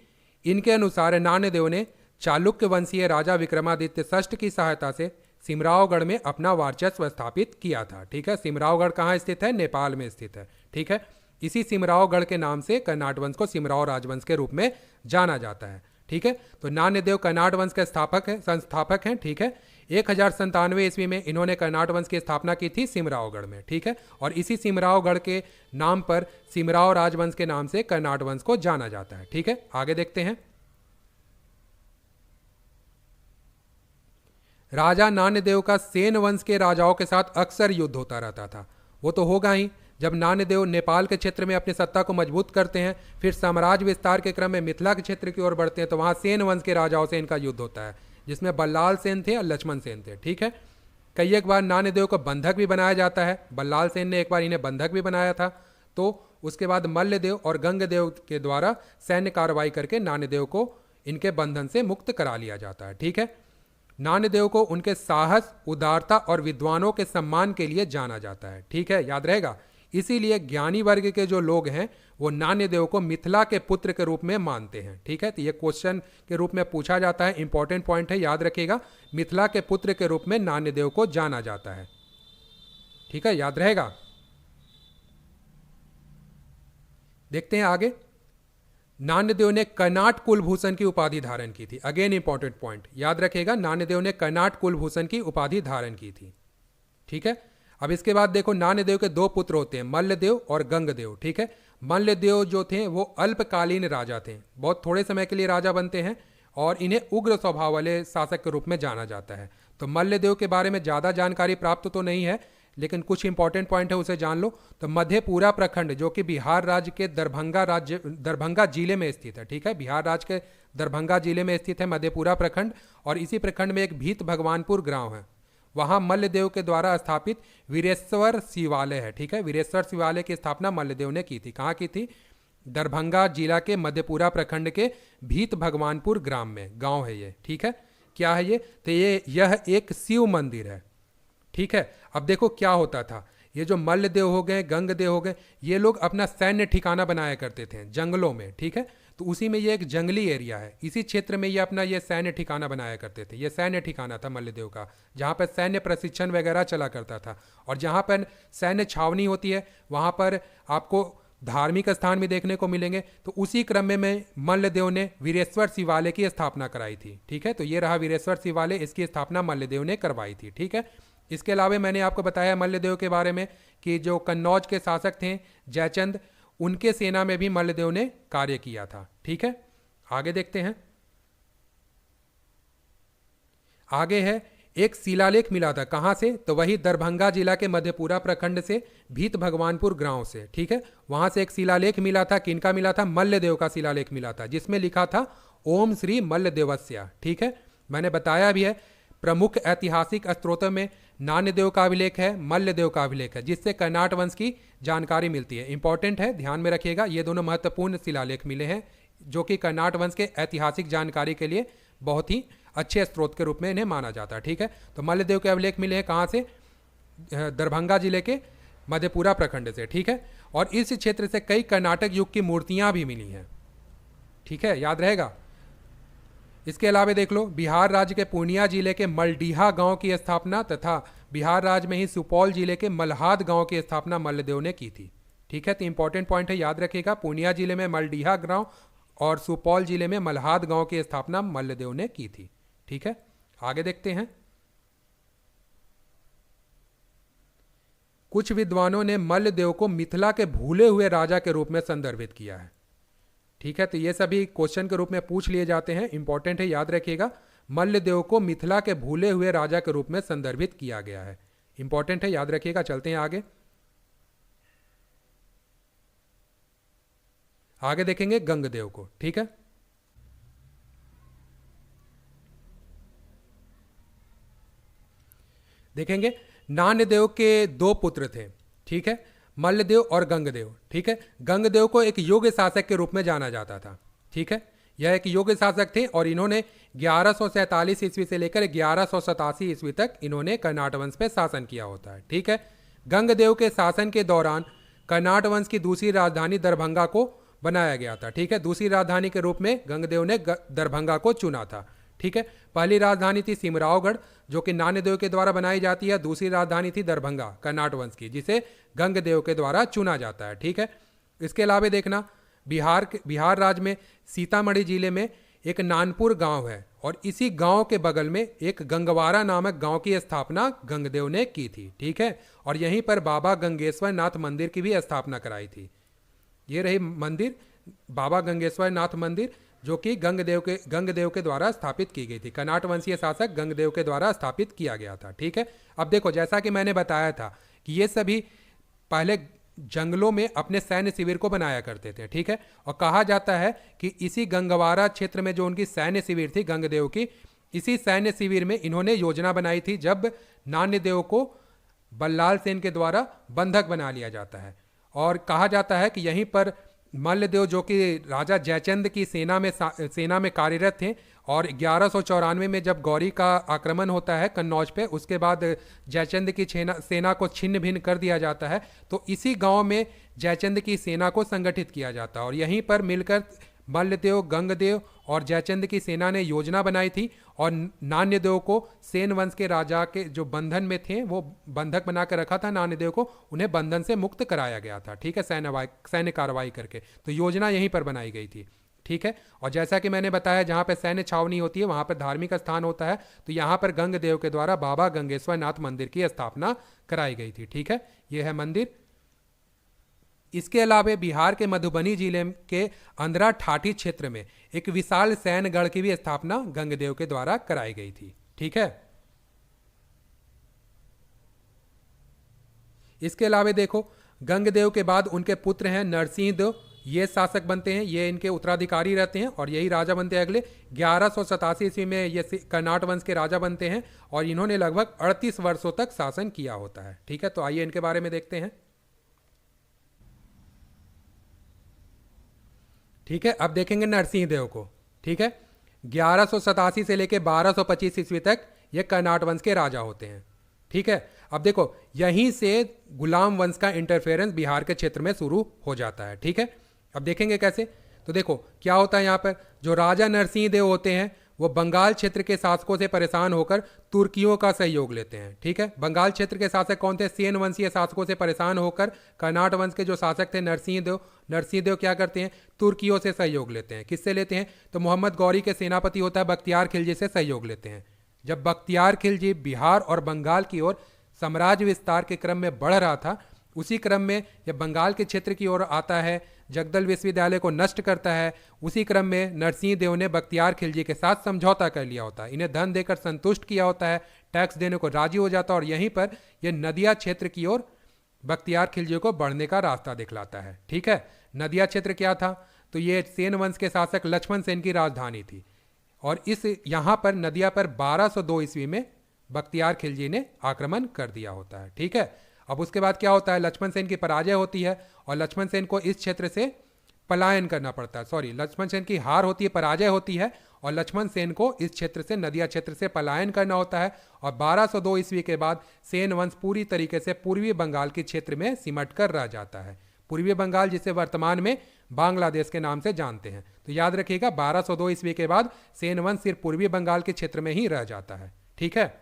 इनके अनुसार नान्यदेव ने चालुक्य वंशीय राजा विक्रमादित्य षष्ठ की सहायता से सिमरावगढ़ में अपना वर्चस्व स्थापित किया था। ठीक है, सिमरावगढ़ कहाँ स्थित है? नेपाल में स्थित है। ठीक है, इसी सिमरावगढ़ के नाम से कर्नाट वंश को सिमराव राजवंश के रूप में जाना जाता है। ठीक है, तो नान्यदेव कर्नाट वंश के संस्थापक हैं। ठीक है, 1097 ईस्वी में इन्होंने कर्नाट वंश की स्थापना की थी सिमरावगढ़ में। ठीक है, और इसी सिमरावगढ़ के नाम पर सिमराव राजवंश के नाम से कर्नाट वंश को जाना जाता है। ठीक है, आगे देखते हैं। राजा नान्यदेव का सेन वंश के राजाओं के साथ अक्सर युद्ध होता रहता था। वो तो होगा ही, जब नान्यदेव नेपाल के क्षेत्र में अपनी सत्ता को मजबूत करते हैं, फिर साम्राज्य विस्तार के क्रम में मिथिला के क्षेत्र की ओर बढ़ते हैं, तो वहाँ सेन वंश के राजाओं से इनका युद्ध होता है, जिसमें बल्लाल सेन थे और लक्ष्मण सेन थे। ठीक है, कई एक बार नान्यदेव को बंधक भी बनाया जाता है। बल्लाल सेन ने एक बार इन्हें बंधक भी बनाया था। तो उसके बाद मल्लदेव और गंगदेव के द्वारा सैन्य कार्रवाई करके नान्यदेव को इनके बंधन से मुक्त करा लिया जाता है। ठीक है, नान्यदेव को उनके साहस, उदारता और विद्वानों के सम्मान के लिए जाना जाता है। ठीक है, याद रहेगा। इसीलिए ज्ञानी वर्ग के जो लोग हैं वो नान्यदेव को मिथिला के पुत्र के रूप में मानते हैं। ठीक है, तो ये क्वेश्चन के रूप में पूछा जाता है, इंपॉर्टेंट पॉइंट है, याद रखिएगा। मिथिला के पुत्र के रूप में नान्यदेव को जाना जाता है। ठीक है, याद रहेगा। देखते हैं आगे। नान्यदेव ने कर्नाट कुलभूषण की उपाधि धारण की थी। अगेन इंपॉर्टेंट पॉइंट, याद रखिएगा। नान्यदेव ने कर्नाट कुलभूषण की उपाधि धारण की थी। ठीक है, अब इसके बाद देखो, नान्यदेव के दो पुत्र होते हैं, मल्लदेव और गंगदेव। ठीक है, मल्लदेव जो थे वो अल्पकालीन राजा थे, बहुत थोड़े समय के लिए राजा बनते हैं और इन्हें उग्र स्वभाव वाले शासक के रूप में जाना जाता है। तो मल्लदेव के बारे में ज़्यादा जानकारी प्राप्त तो नहीं है, लेकिन कुछ इंपॉर्टेंट पॉइंट है, उसे जान लो। तो मधेपुरा प्रखंड जो कि बिहार राज्य के दरभंगा जिले में स्थित है। ठीक है, बिहार राज्य के दरभंगा जिले में स्थित है मधेपुरा प्रखंड, और इसी प्रखंड में एक भीत भगवानपुर गांव है। वहाँ मल्लदेव के द्वारा स्थापित वीरेश्वर शिवालय है। ठीक है, वीरेश्वर शिवालय की स्थापना मल्लदेव ने की थी। कहाँ की थी? दरभंगा जिला के मधेपुरा प्रखंड के भीत भगवानपुर ग्राम में गांव है ये। ठीक है, क्या है ये? तो यह एक शिव मंदिर है। ठीक है, अब देखो क्या होता था, ये जो मल्लदेव हो गए, गंगदेव हो गए, ये लोग अपना सैन्य ठिकाना बनाया करते थे जंगलों में। ठीक है, तो उसी में ये एक जंगली एरिया है, इसी क्षेत्र में ये अपना ये सैन्य ठिकाना बनाया करते थे। ये सैन्य ठिकाना था मल्लदेव का, जहाँ पर सैन्य प्रशिक्षण वगैरह चला करता था। और जहाँ पर सैन्य छावनी होती है वहाँ पर आपको धार्मिक स्थान भी देखने को मिलेंगे। तो उसी क्रम में मल्लदेव ने वीरेश्वर शिवालय की स्थापना कराई थी। ठीक है, तो ये रहा वीरेश्वर शिवालय, इसकी स्थापना मल्लदेव ने करवाई थी। ठीक है, इसके अलावा मैंने आपको बताया मल्लदेव के बारे में कि जो कन्नौज के शासक थे जयचंद, उनके सेना में भी मल्लदेव ने कार्य किया था। ठीक है, आगे देखते हैं। आगे है, एक शिलालेख मिला था, कहां से? तो वही दरभंगा जिला के मधेपुरा प्रखंड से भीत भगवानपुर गांव से। ठीक है, वहां से एक शिलालेख मिला था। किनका मिला था? मल्लदेव का शिलालेख मिला था, जिसमें लिखा था ओम श्री मल्लदेवस्य। ठीक है, मैंने बताया भी है, प्रमुख ऐतिहासिक स्त्रोतों में नान्यदेव का अभिलेख है, मल्लदेव का अभिलेख है, जिससे कर्नाट वंश की जानकारी मिलती है। इंपॉर्टेंट है, ध्यान में रखिएगा। ये दोनों महत्वपूर्ण शिलालेख मिले हैं जो कि कर्नाट वंश के ऐतिहासिक जानकारी के लिए बहुत ही अच्छे स्रोत के रूप में इन्हें माना जाता है। ठीक है, तो मल्लदेव के अभिलेख मिले हैं कहाँ से? दरभंगा जिले के मधेपुरा प्रखंड से। ठीक है, और इस क्षेत्र से कई कर्नाटक युग की मूर्तियां भी मिली हैं। ठीक है, याद रहेगा। इसके अलावा देख लो, बिहार राज्य के पूर्णिया जिले के मलडीहा गांव की स्थापना तथा बिहार राज्य में ही सुपौल जिले के मल्हाद गांव की स्थापना मल्लदेव ने की थी। ठीक है, तो इंपॉर्टेंट पॉइंट है, याद रखिएगा। पूर्णिया जिले में मलडीहा गांव और सुपौल जिले में मल्हाद गांव की स्थापना मल्लदेव ने की थी। ठीक है, आगे देखते हैं। कुछ विद्वानों ने मल्लदेव को मिथिला के भूले हुए राजा के रूप में संदर्भित किया है। ठीक है, तो ये सभी क्वेश्चन के रूप में पूछ लिए जाते हैं, इंपॉर्टेंट है, याद रखिएगा। मल्लदेव को मिथिला के भूले हुए राजा के रूप में संदर्भित किया गया है, इंपॉर्टेंट है, याद रखिएगा। चलते हैं आगे। आगे देखेंगे गंगदेव को। ठीक है, देखेंगे नान्यदेव के दो पुत्र थे, ठीक है, मल्लदेव और गंगदेव। ठीक है, गंगदेव को एक योग्य शासक के रूप में जाना जाता था। ठीक है, यह एक योग्य शासक थे और इन्होंने 1147 ईस्वी से लेकर 1187 ईस्वी तक इन्होंने कर्नाट वंश पे शासन किया होता है। ठीक है, गंगदेव के शासन के दौरान कर्नाट वंश की दूसरी राजधानी दरभंगा को बनाया गया था। ठीक है, दूसरी राजधानी के रूप में गंगदेव ने दरभंगा को चुना था। ठीक है, पहली राजधानी थी सिमरावगढ़ जो कि नान्यदेव के द्वारा बनाई जाती है। दूसरी राजधानी थी दरभंगा कर्नाट वंश की, जिसे गंगदेव के द्वारा चुना जाता है। ठीक है, इसके अलावा देखना बिहार राज्य में सीतामढ़ी जिले में एक नानपुर गांव है और इसी गांव के बगल में एक गंगवारा नामक गांव की स्थापना गंगदेव ने की थी। ठीक है, और यहीं पर बाबा गंगेश्वर नाथ मंदिर की भी स्थापना कराई थी। ये रही मंदिर, बाबा गंगेश्वर नाथ मंदिर, जो कि गंगदेव के द्वारा स्थापित की गई थी। कर्नाट वंशीय शासक गंगदेव के द्वारा स्थापित किया गया था। ठीक है, अब देखो जैसा कि मैंने बताया था कि ये सभी पहले जंगलों में अपने सैन्य शिविर को बनाया करते थे। ठीक है, और कहा जाता है कि इसी गंगवारा क्षेत्र में जो उनकी सैन्य शिविर थी गंगदेव की, इसी सैन्य शिविर में इन्होंने योजना बनाई थी जब नान्यदेव को बल्लाल सेन के द्वारा बंधक बना लिया जाता है। और कहा जाता है कि यहीं पर मल्लदेव जो कि राजा जयचंद की सेना में कार्यरत थे और 1194 में जब गौरी का आक्रमण होता है कन्नौज पे, उसके बाद जयचंद की सेना को छिन्न भिन्न कर दिया जाता है। तो इसी गांव में जयचंद की सेना को संगठित किया जाता है और यहीं पर मिलकर मल्लदेव, गंगदेव और जयचंद की सेना ने योजना बनाई थी और नान्यदेव को सेन वंश के राजा के जो बंधन में थे, वो बंधक बनाकर रखा था नान्यदेव को, उन्हें बंधन से मुक्त कराया गया था। ठीक है, सैन्य कार्रवाई करके। तो योजना यहीं पर बनाई गई थी। ठीक है, और जैसा कि मैंने बताया जहाँ पर सैन्य छावनी होती है वहाँ पर धार्मिक स्थान होता है, तो यहाँ पर गंगदेव के द्वारा बाबा गंगेश्वर नाथ मंदिर की स्थापना कराई गई थी। ठीक है, ये है मंदिर। इसके अलावा बिहार के मधुबनी जिले के अंधरा ठाठी क्षेत्र में एक विशाल सैन्य गढ़ की भी स्थापना गंगदेव के द्वारा कराई गई थी। ठीक है, इसके अलावा देखो गंगदेव के बाद उनके पुत्र हैं नरसिंह देव, ये शासक बनते हैं, ये इनके उत्तराधिकारी रहते हैं और यही राजा बनते हैं। अगले 1187 ईस्वी में ये कर्नाट वंश के राजा बनते हैं और इन्होंने लगभग 38 वर्षों तक शासन किया होता है। ठीक है, तो आइए इनके बारे में देखते हैं। ठीक है, अब देखेंगे नरसिंह देव को। ठीक है, 1187 से लेकर 1225 ईस्वी तक ये कर्नाट वंश के राजा होते हैं। ठीक है, अब देखो यहीं से गुलाम वंश का इंटरफेरेंस बिहार के क्षेत्र में शुरू हो जाता है। ठीक है, अब देखेंगे कैसे। तो देखो क्या होता है, यहाँ पर जो राजा नरसिंह देव होते हैं वो बंगाल क्षेत्र के शासकों से परेशान होकर तुर्कियों का सहयोग लेते हैं। ठीक है, बंगाल क्षेत्र के शासक कौन थे? सेन वंशीय शासकों से परेशान होकर कर्नाट वंश के जो शासक थे नरसिंह देव क्या करते हैं? तुर्कियों से सहयोग लेते हैं। किससे लेते हैं? तो मोहम्मद गौरी के सेनापति होता है बख्तियार खिलजी से सहयोग लेते हैं। जब बख्तियार खिलजी बिहार और बंगाल की ओर साम्राज्य विस्तार के क्रम में बढ़ रहा था, उसी क्रम में जब बंगाल के क्षेत्र की ओर आता है, जगदल विश्वविद्यालय को नष्ट करता है, उसी क्रम में नरसिंह देव ने बख्तियार खिलजी के साथ समझौता कर लिया होता है। इन्हें धन देकर संतुष्ट किया होता है, टैक्स देने को राजी हो जाता है और यहीं पर यह नदिया क्षेत्र की ओर बख्तियार खिलजी को बढ़ने का रास्ता दिखलाता है। ठीक है, नदिया क्षेत्र क्या था? तो ये सेन वंश के शासक लक्ष्मण सेन की राजधानी थी और इस यहाँ पर नदिया पर 1202 ईस्वी में बख्तियार खिलजी ने आक्रमण कर दिया होता है। ठीक है, अब उसके बाद क्या होता है? लक्ष्मण सेन की पराजय होती है और लक्ष्मण सेन को इस क्षेत्र से पलायन करना पड़ता है। लक्ष्मण सेन की हार होती है, पराजय होती है और लक्ष्मण सेन को इस क्षेत्र से, नदिया क्षेत्र से पलायन करना होता है और 1202 ईस्वी के बाद सेन वंश पूरी तरीके से पूर्वी बंगाल के क्षेत्र में सिमट कर रह जाता है। पूर्वी बंगाल जिसे वर्तमान में बांग्लादेश के नाम से जानते हैं। तो याद रखिएगा 1202 ईस्वी के बाद सेन वंश सिर्फ पूर्वी बंगाल के क्षेत्र में ही रह जाता है। ठीक है,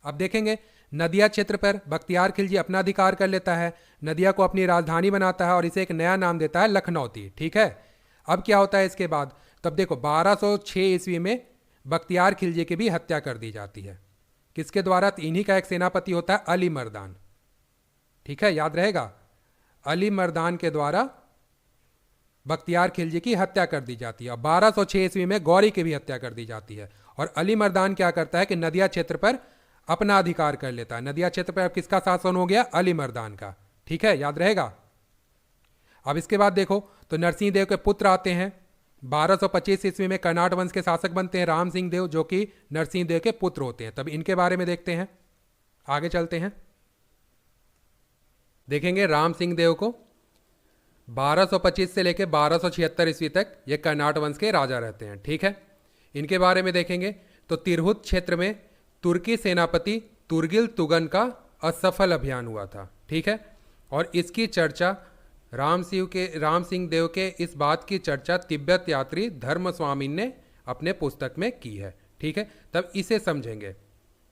अब देखेंगे नदिया क्षेत्र पर बख्तियार खिलजी अपना अधिकार कर लेता है, नदिया को अपनी राजधानी बनाता है और इसे एक नया नाम देता है लखनौती। ठीक है, अब क्या होता है इसके बाद? तब देखो 1206 ईस्वी में बख्तियार खिलजी की भी हत्या कर दी जाती है। किसके द्वारा? इन्हीं का एक सेनापति होता है अली मर्दान। ठीक है, याद रहेगा, अली मर्दान के द्वारा बख्तियार खिलजी की हत्या कर दी जाती है और 1206 ईस्वी में गौरी की भी हत्या कर दी जाती है। और अली मर्दान क्या करता है कि नदिया क्षेत्र पर अपना अधिकार कर लेता है। नदिया क्षेत्र पर अब किसका शासन हो गया? अली मर्दान का। ठीक है, याद रहेगा। अब इसके बाद देखो तो नरसिंह देव के पुत्र आते हैं। 1225 ईस्वी में कर्नाट वंश के शासक बनते हैं राम सिंह देव, जो कि नरसिंह देव के पुत्र होते हैं। तब इनके बारे में देखते हैं, आगे चलते हैं। देखेंगे राम सिंह देव को 1225 से लेकर 1276 ईस्वी तक ये कर्नाट वंश के राजा रहते हैं। ठीक है, इनके बारे में देखेंगे तो तिरहुत क्षेत्र में तुर्की सेनापति तुर्गिल तुगन का असफल अभियान हुआ था। ठीक है, और इसकी चर्चा राम सिंह देव के इस बात की चर्चा तिब्बत यात्री धर्म स्वामी ने अपने पुस्तक में की है। ठीक है, तब इसे समझेंगे।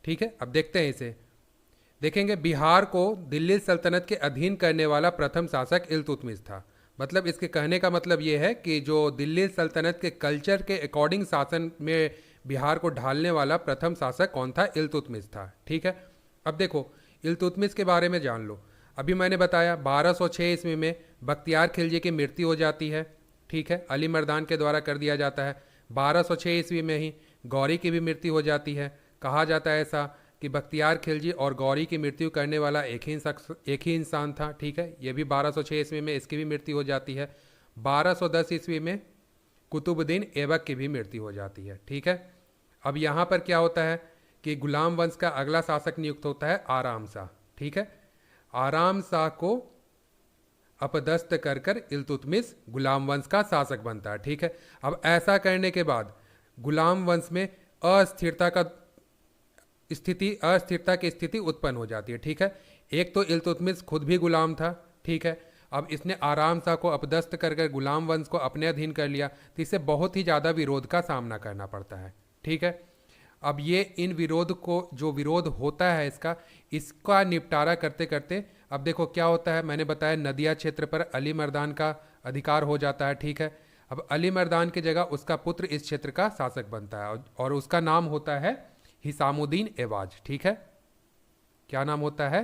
ठीक है, अब देखते हैं इसे। देखेंगे बिहार को दिल्ली सल्तनत के अधीन करने वाला प्रथम शासक इल्तुतमिश था। मतलब इसके कहने का मतलब ये है कि जो दिल्ली सल्तनत के कल्चर के अकॉर्डिंग शासन में बिहार को ढालने वाला प्रथम शासक कौन था? इल्तुतमिश था। ठीक है, अब देखो इल्तुतमिश के बारे में जान लो। अभी मैंने बताया 1206 ईस्वी में बख्तियार खिलजी की मृत्यु हो जाती है। ठीक है, अली मर्दान के द्वारा कर दिया जाता है। 1206 ईस्वी में ही गौरी की भी मृत्यु हो जाती है। कहा जाता है ऐसा कि बख्तियार खिलजी और गौरी की मृत्यु करने वाला एक ही इंसान था। ठीक है, ये भी 1206 ईस्वी में इसकी भी मृत्यु हो जाती है। 1210 ईस्वी में कुतुबुद्दीन ऐबक की भी मृत्यु हो जाती है। ठीक है, अब यहाँ पर क्या होता है कि गुलाम वंश का अगला शासक नियुक्त होता है आराम शाह। ठीक है, आराम शाह को अपदस्थ कर कर इल्तुतमिश गुलाम वंश का शासक बनता है। ठीक है, अब ऐसा करने के बाद गुलाम वंश में अस्थिरता की स्थिति उत्पन्न हो जाती है। ठीक है, एक तो इल्तुतमिश खुद भी गुलाम था। ठीक है, अब इसने आराम शाह को अपदस्थ कर कर गुलाम वंश को अपने अधीन कर लिया, तो इसे बहुत ही ज़्यादा विरोध का सामना करना पड़ता है। ठीक है, अब ये इन विरोध को जो विरोध होता है इसका निपटारा करते करते अब देखो क्या होता है। मैंने बताया नदिया क्षेत्र पर अली मर्दान का अधिकार हो जाता है। ठीक है, अब अली मर्दान की जगह उसका पुत्र इस क्षेत्र का शासक बनता है और उसका नाम होता है हिसामुद्दीन ऐवाज। ठीक है, क्या नाम होता है?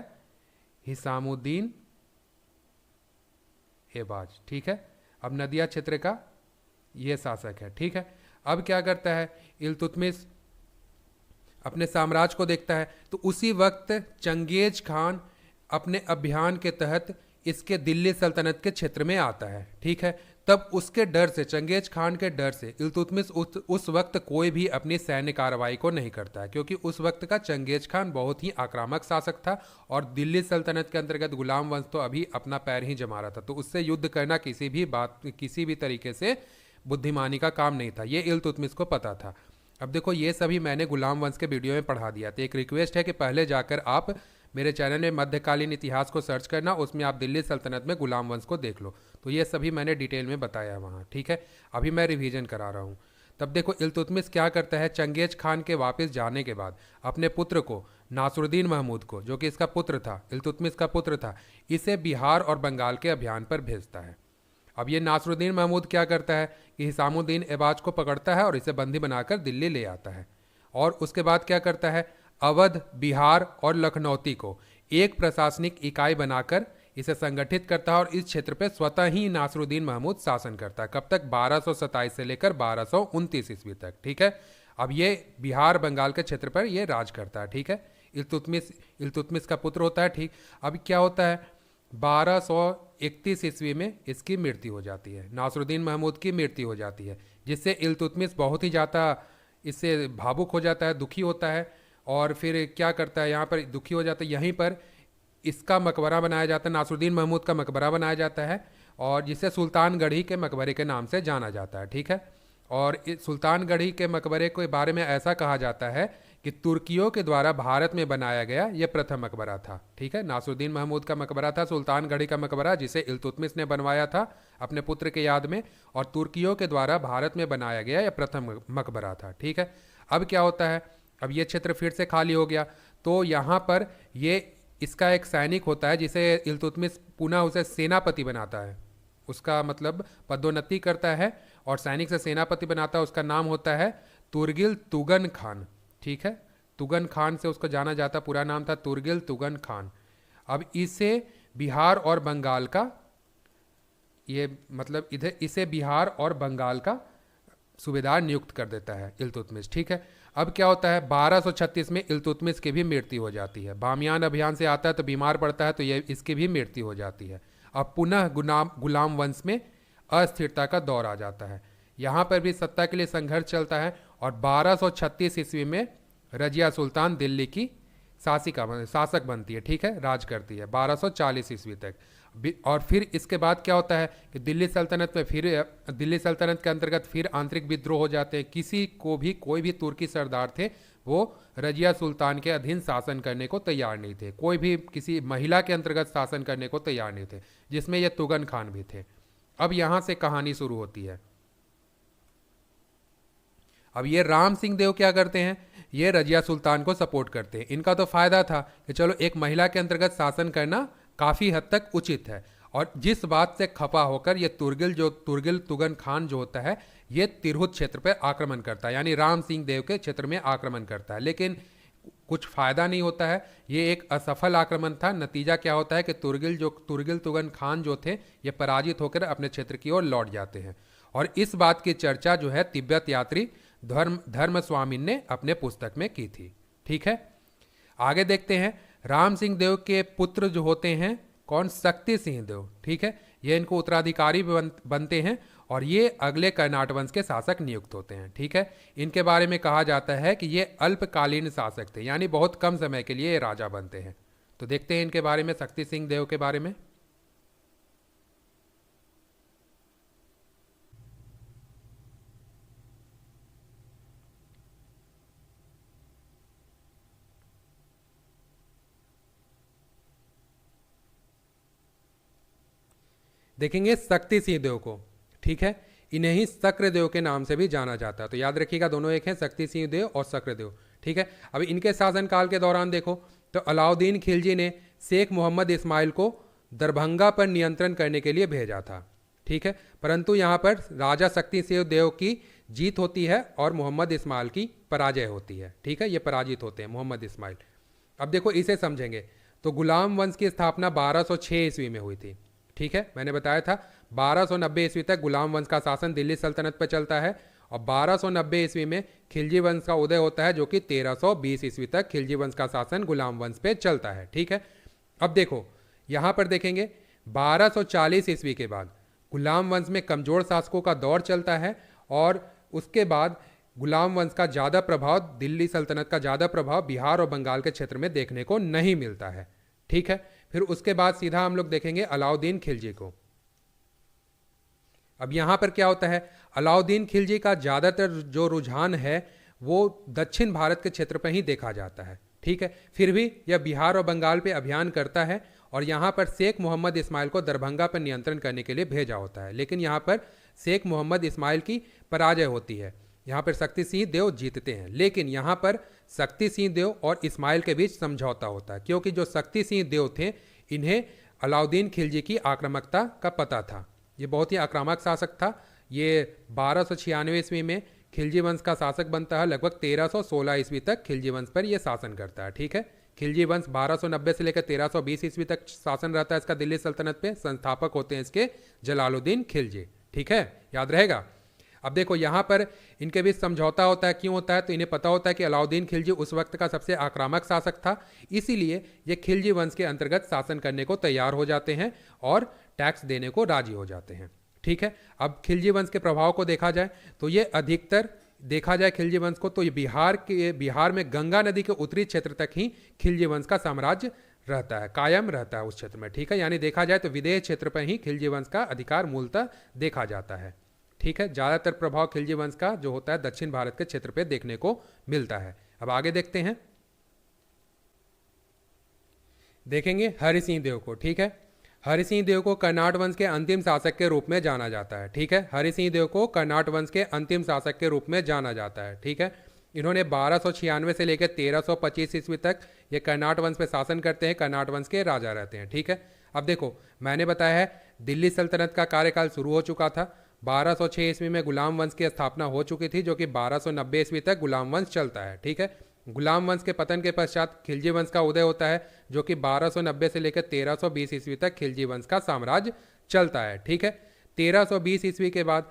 हिसामुद्दीन ऐवाज। ठीक है, अब नदिया क्षेत्र का यह शासक है। ठीक है, अब क्या करता है इल्तुतमिश अपने साम्राज्य को देखता है, तो उसी वक्त चंगेज खान अपने अभियान के तहत इसके दिल्ली सल्तनत के क्षेत्र में आता है। ठीक है, तब उसके डर से, चंगेज खान के डर से इल्तुतमिश उस वक्त कोई भी अपनी सैन्य कार्रवाई को नहीं करता है, क्योंकि उस वक्त का चंगेज खान बहुत ही आक्रामक शासक था और दिल्ली सल्तनत के अंतर्गत गुलाम वंश तो अभी अपना पैर ही जमा रहा था, तो उससे युद्ध करना किसी भी तरीके से बुद्धिमानी का काम नहीं था। ये इल्तुतमिश को पता था। अब देखो ये सभी मैंने गुलाम वंश के वीडियो में पढ़ा दिया, तो एक रिक्वेस्ट है कि पहले जाकर आप मेरे चैनल में मध्यकालीन इतिहास को सर्च करना, उसमें आप दिल्ली सल्तनत में गुलाम वंश को देख लो, तो ये सभी मैंने डिटेल में बताया है वहाँ। ठीक है, अभी मैं रिवीजन करा रहा हूँ। तब देखो इल्तुतमिश क्या करता है, चंगेज खान के वापस जाने के बाद अपने पुत्र को नासरुद्दीन महमूद को, जो कि इसका पुत्र था, इल्तुतमिश का पुत्र था, इसे बिहार और बंगाल के अभियान पर भेजता है। अब ये नासरुद्दीन महमूद क्या करता है कि हिसामुद्दीन ऐबाज को पकड़ता है और इसे बंदी बनाकर दिल्ली ले आता है, और उसके बाद क्या करता है अवध, बिहार और लखनौती को एक प्रशासनिक इकाई बनाकर इसे संगठित करता है और इस क्षेत्र पर स्वतः ही नासरुद्दीन महमूद शासन करता है। कब तक? 1227 से लेकर 1229 ईस्वी तक। ठीक है, अब ये बिहार बंगाल के क्षेत्र पर ये राज करता है। ठीक है, इल्तुतमिश का पुत्र होता है। ठीक, अब क्या होता है 1231 ईस्वी में इसकी मृत्यु हो जाती है, नासरुद्दीन महमूद की मृत्यु हो जाती है, जिससे इल्तुतमिश बहुत ही ज़्यादा इससे भावुक हो जाता है, दुखी होता है, और फिर क्या करता है यहाँ पर दुखी हो जाता है, यहीं पर इसका मकबरा बनाया जाता है, नासरुद्दीन महमूद का मकबरा बनाया जाता है, और जिसे सुल्तानगढ़ी के मकबरे के नाम से जाना जाता है। ठीक है, और इस सुल्तानगढ़ी के मकबरे के बारे में ऐसा कहा जाता है कि तुर्कियों के द्वारा भारत में बनाया गया यह प्रथम मकबरा था। ठीक है, नासरुद्दीन महमूद का मकबरा था सुल्तानगढ़ी का मकबरा, जिसे इल्तुतमिश ने बनवाया था अपने पुत्र के याद में, और तुर्कियों के द्वारा भारत में बनाया गया यह प्रथम मकबरा था। ठीक है, अब क्या होता है, अब ये क्षेत्र फिर से खाली हो गया, तो यहाँ पर ये इसका एक सैनिक होता है जिसे इल्तुतमिश पुनः उसे सेनापति बनाता है, उसका मतलब पदोन्नति करता है और सैनिक से सेनापति बनाता है। उसका नाम होता है तुर्गिल तुगन खान। ठीक है, तुगन खान से उसको जाना जाता, पूरा नाम था तुर्गिल तुगन खान। अब इसे बिहार और बंगाल का इसे बिहार और बंगाल का सूबेदार नियुक्त कर देता है इल्तुतमिश। ठीक है, अब क्या होता है 1236 में इल्तुतमिश की भी मृत्यु हो जाती है। बामियान अभियान से आता है तो बीमार पड़ता है, तो ये इसकी भी मृत्यु हो जाती है। अब पुनः गुलाम वंश में अस्थिरता का दौर आ जाता है, यहाँ पर भी सत्ता के लिए संघर्ष चलता है, और 1236 ईस्वी में रजिया सुल्तान दिल्ली की शासक बनती है, ठीक है, राज करती है 1240 ईस्वी तक। और फिर इसके बाद क्या होता है कि दिल्ली सल्तनत के अंतर्गत फिर आंतरिक विद्रोह हो जाते हैं। किसी को भी, कोई भी तुर्की सरदार थे वो रजिया सुल्तान के अधीन शासन करने को तैयार नहीं थे। कोई भी किसी महिला के अंतर्गत शासन करने को तैयार नहीं थे, जिसमें ये तुगन खान भी थे। अब यहां से कहानी शुरू होती है। अब ये राम सिंह देव क्या करते हैं, ये रजिया सुल्तान को सपोर्ट करते हैं। इनका तो फायदा था कि चलो एक महिला के अंतर्गत शासन करना काफी हद तक उचित है। और जिस बात से खफा होकर ये तुर्गिल तुगन खान जो होता है, ये तिरहुत क्षेत्र पर आक्रमण करता है, यानी राम सिंह देव के क्षेत्र में आक्रमण करता है। लेकिन कुछ फायदा नहीं होता है, ये एक असफल आक्रमण था। नतीजा क्या होता है कि तुर्गिल तुगन खान जो थे, ये पराजित होकर अपने क्षेत्र की ओर लौट जाते हैं। और इस बात की चर्चा जो है तिब्बत यात्री धर्म स्वामी ने अपने पुस्तक में की थी। ठीक है, आगे देखते हैं। राम सिंह देव के पुत्र जो होते हैं कौन, शक्ति सिंह देव, ठीक है, ये इनको उत्तराधिकारी बनते हैं और ये अगले कर्नाटक वंश के शासक नियुक्त होते हैं। ठीक है, इनके बारे में कहा जाता है कि ये अल्पकालीन शासक थे, यानी बहुत कम समय के लिए ये राजा बनते हैं। तो देखते हैं इनके बारे में, शक्ति सिंह देव के बारे में। देखेंगे शक्ति सिंह देव को, ठीक है, इन्हें ही शक्रदेव के नाम से भी जाना जाता है। तो याद रखिएगा, दोनों एक हैं, शक्ति सिंह देव और शक्रदेव। ठीक है, अब इनके शासनकाल के दौरान देखो तो अलाउद्दीन खिलजी ने शेख मोहम्मद इस्माइल को दरभंगा पर नियंत्रण करने के लिए भेजा था। ठीक है, परंतु यहाँ पर राजा शक्ति सिंह देव की जीत होती है और मोहम्मद इस्माइल की पराजय होती है। ठीक है, ये पराजित होते हैं मोहम्मद इस्माइल। अब देखो इसे समझेंगे तो गुलाम वंश की स्थापना 1206 ईस्वी में हुई थी। ठीक है, मैंने बताया था 1290 ईस्वी तक गुलाम वंश का शासन दिल्ली सल्तनत पर चलता है और 1290 ईस्वी में खिलजी वंश का उदय होता है, जो कि 1320 ईस्वी तक खिलजी वंश का शासन गुलाम वंश पे चलता है। ठीक है, अब देखो यहां पर देखेंगे 1240 ईस्वी के बाद गुलाम वंश में कमजोर शासकों का दौर चलता है और उसके बाद गुलाम वंश का ज़्यादा प्रभाव, दिल्ली सल्तनत का ज़्यादा प्रभाव बिहार और बंगाल के क्षेत्र में देखने को नहीं मिलता है। ठीक है, फिर उसके बाद सीधा हम लोग देखेंगे अलाउद्दीन खिलजी को। अब यहां पर क्या होता है, अलाउद्दीन खिलजी का ज़्यादातर जो रुझान है वो दक्षिण भारत के क्षेत्र पर ही देखा जाता है। ठीक है, फिर भी यह बिहार और बंगाल पे अभियान करता है और यहाँ पर शेख मोहम्मद इस्माइल को दरभंगा पर नियंत्रण करने के लिए भेजा होता है। लेकिन यहाँ पर शेख मोहम्मद इस्माइल की पराजय होती है, यहाँ पर शक्ति सिंह देव जीतते हैं। लेकिन यहाँ पर शक्ति सिंह देव और इस्माइल के बीच समझौता होता है, क्योंकि जो शक्ति सिंह देव थे इन्हें अलाउद्दीन खिलजी की आक्रामकता का पता था। ये बहुत ही आक्रामक शासक था। ये 1296 ईस्वी में खिलजी वंश का शासक बनता है। लगभग 1316 ईस्वी तक खिलजी वंश पर यह शासन करता है। ठीक है, खिलजी वंश 1290 से लेकर 1320 ईस्वी तक शासन रहता है इसका दिल्ली सल्तनत पे। संस्थापक होते हैं इसके जलालुद्दीन खिलजी। ठीक है, याद रहेगा। अब देखो यहाँ पर इनके बीच समझौता होता है। क्यों होता है, तो इन्हें पता होता है कि अलाउद्दीन खिलजी उस वक्त का सबसे आक्रामक शासक था, इसीलिए ये खिलजी वंश के अंतर्गत शासन करने को तैयार हो जाते हैं और टैक्स देने को राजी हो जाते हैं। ठीक है, अब खिलजी वंश के प्रभाव को देखा जाए तो ये अधिकतर देखा जाए खिलजी वंश को तो ये बिहार में गंगा नदी के उत्तरी क्षेत्र तक ही खिलजी वंश का साम्राज्य रहता है, कायम रहता है उस क्षेत्र में। ठीक है, यानी देखा जाए तो विदेह क्षेत्र पर ही खिलजी वंश का अधिकार मूलतः देखा जाता है। ठीक है, ज़्यादातर प्रभाव खिलजी वंश का जो होता है दक्षिण भारत के क्षेत्र पे देखने को मिलता है। अब आगे देखते हैं, देखेंगे हरि सिंह देव को। ठीक है, हरि सिंह देव को कर्नाटक वंश के अंतिम शासक के रूप में जाना जाता है। ठीक है, हरि सिंह देव को कर्नाटक वंश के अंतिम शासक के रूप में जाना जाता है। ठीक है, इन्होंने 1296 से लेकर 1325 ईस्वी तक ये कर्नाटक वंश पे शासन करते हैं, कर्नाटक वंश के राजा रहते हैं। ठीक है, अब देखो मैंने बताया है दिल्ली सल्तनत का कार्यकाल शुरू हो चुका था। 1206 ईस्वी में गुलाम वंश की स्थापना हो चुकी थी, जो कि 1290 ईस्वी तक गुलाम वंश चलता है। ठीक है, गुलाम वंश के पतन के पश्चात खिलजी वंश का उदय होता है, जो कि 1290 से लेकर 1320 ईस्वी तक खिलजी वंश का साम्राज्य चलता है। ठीक है, 1320 ईस्वी के बाद,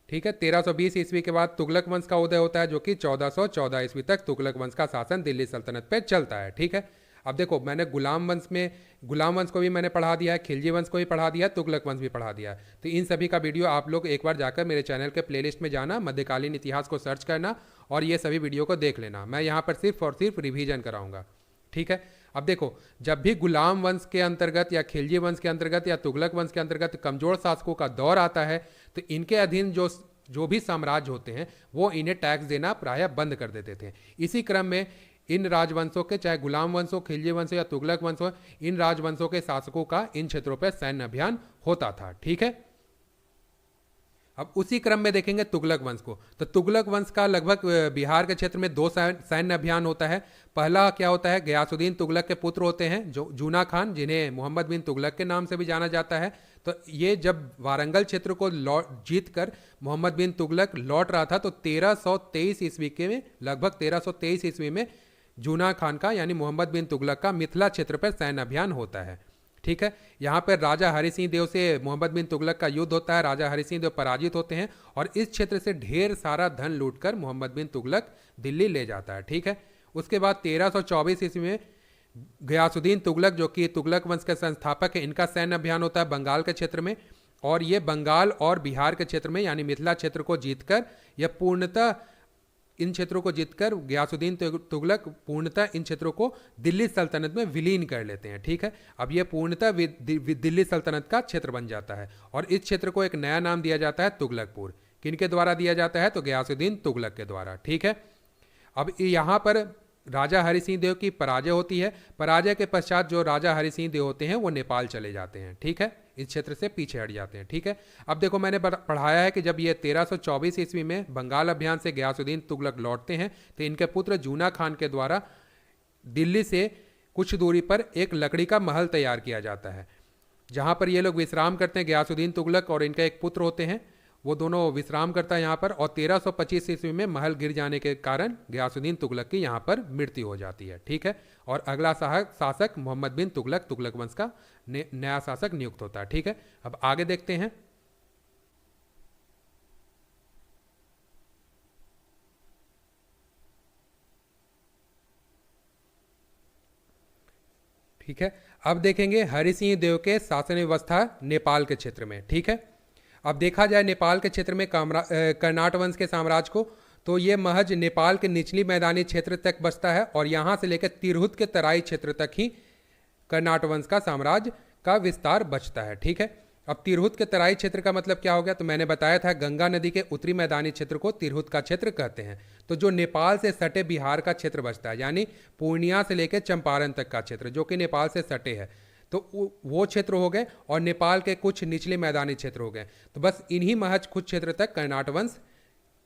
ठीक है, 1320 ईस्वी के बाद तुगलक वंश का उदय होता है, जो कि 1414 ईस्वी तक तुगलक वंश का शासन दिल्ली सल्तनत पे चलता है। ठीक है, अब देखो मैंने गुलाम वंश को भी मैंने पढ़ा दिया है, खिलजी वंश को भी पढ़ा दिया है, तुगलक वंश भी पढ़ा दिया है। तो इन सभी का वीडियो आप लोग एक बार जाकर मेरे चैनल के प्लेलिस्ट में जाना, मध्यकालीन इतिहास को सर्च करना और ये सभी वीडियो को देख लेना। मैं यहाँ पर सिर्फ और सिर्फ रिवीजन कराऊंगा। ठीक है। अब देखो, जब भी गुलाम वंश के अंतर्गत या खिलजी वंश के अंतर्गत या तुगलक वंश के अंतर्गत कमजोर शासकों का दौर आता है, तो इनके अधीन जो भी साम्राज्य होते हैं वो इन्हें टैक्स देना प्रायः बंद कर देते थे। इसी क्रम में इन राजवंशों के, चाहे गुलाम वंश हो, खिलजी वंश हो या तुगलक वंश हो, इन राजवंशों के शासकों का इन क्षेत्रों पर सैन्य अभियान होता था। ठीक है। अब उसी क्रम में देखेंगे तुगलक वंश को, तो तुगलक वंश का लगभग बिहार के क्षेत्र में 2 सैन्य अभियान होता है। पहला क्या होता है, गयासुद्दीन तुगलक के पुत्र होते हैं जो जूना खान, जिन्हें मोहम्मद बिन तुगलक के नाम से भी जाना जाता है। तो ये जब वारंगल क्षेत्र को जीत कर मोहम्मद बिन तुगलक लौट रहा था, तो 1323 ईस्वी के में, लगभग 1323 ईस्वी में जूना खान का यानी मोहम्मद बिन तुगलक का मिथिला क्षेत्र पर सैन्य अभियान होता है। ठीक है। यहाँ पर राजा हरि सिंह देव से मोहम्मद बिन तुगलक का युद्ध होता है। राजा हरि सिंह देव पराजित होते हैं और इस क्षेत्र से ढेर सारा धन लूटकर मोहम्मद बिन तुगलक दिल्ली ले जाता है। ठीक है। उसके बाद 1324 ईस्वी में गयासुद्दीन तुगलक, जो कि तुगलक वंश के संस्थापक है, इनका सैन्य अभियान होता है बंगाल के क्षेत्र में, और ये बंगाल और बिहार के क्षेत्र में यानी मिथिला क्षेत्र को जीतकर, यह पूर्णतः इन क्षेत्रों को जीतकर गयासुद्दीन तुगलक पूर्णतः इन क्षेत्रों को दिल्ली सल्तनत में विलीन कर लेते हैं। ठीक है। अब ये पूर्णतः दिल्ली सल्तनत का क्षेत्र बन जाता है और इस क्षेत्र को एक नया नाम दिया जाता है तुगलकपुर। किनके द्वारा दिया जाता है, तो गयासुद्दीन तुगलक के द्वारा। ठीक है। अब यहाँ पर राजा हरि सिंह देव की पराजय होती है। पराजय के पश्चात जो राजा हरि सिंह देव होते हैं वो नेपाल चले जाते हैं। ठीक है। इस क्षेत्र से पीछे हट जाते हैं। ठीक है। अब देखो, मैंने पढ़ाया है कि जब ये 1324 ईस्वी में बंगाल अभियान से गयासुद्दीन तुगलक लौटते हैं, तो इनके पुत्र जूना खान के द्वारा दिल्ली से कुछ दूरी पर एक लकड़ी का महल तैयार किया जाता है, जहां पर ये लोग विश्राम करते हैं। गयासुद्दीन तुगलक और इनका एक पुत्र होते हैं, वो दोनों विश्राम करता है यहाँ पर। और 1325 ईस्वी में महल गिर जाने के कारण गयासुद्दीन तुगलक की यहाँ पर मृत्यु हो जाती है। ठीक है। और अगला शासक मोहम्मद बिन तुगलक, तुगलक वंश का नया शासक नियुक्त होता है। ठीक है। अब आगे देखते हैं। ठीक है। अब देखेंगे हरि सिंह देव के शासन व्यवस्था नेपाल के क्षेत्र में। ठीक है। अब देखा जाए नेपाल के क्षेत्र में कर्नाट वंश के साम्राज्य को, तो ये महज नेपाल के निचली मैदानी क्षेत्र तक बसता है और यहाँ से लेकर तिरहुत के तराई क्षेत्र तक ही कर्नाट वंश का साम्राज्य का विस्तार बचता है। ठीक है। अब तिरहुत के तराई क्षेत्र का मतलब क्या हो गया, तो मैंने बताया था गंगा नदी के उत्तरी मैदानी क्षेत्र को तिरहुत का क्षेत्र कहते हैं। तो जो नेपाल से सटे बिहार का क्षेत्र बचता है, यानी पूर्णिया से लेकर चंपारण तक का क्षेत्र जो कि नेपाल से सटे है, तो वो क्षेत्र हो गए, और नेपाल के कुछ निचले मैदानी क्षेत्र हो गए। तो बस इन्हीं महज कुछ क्षेत्र तक कर्नाट वंश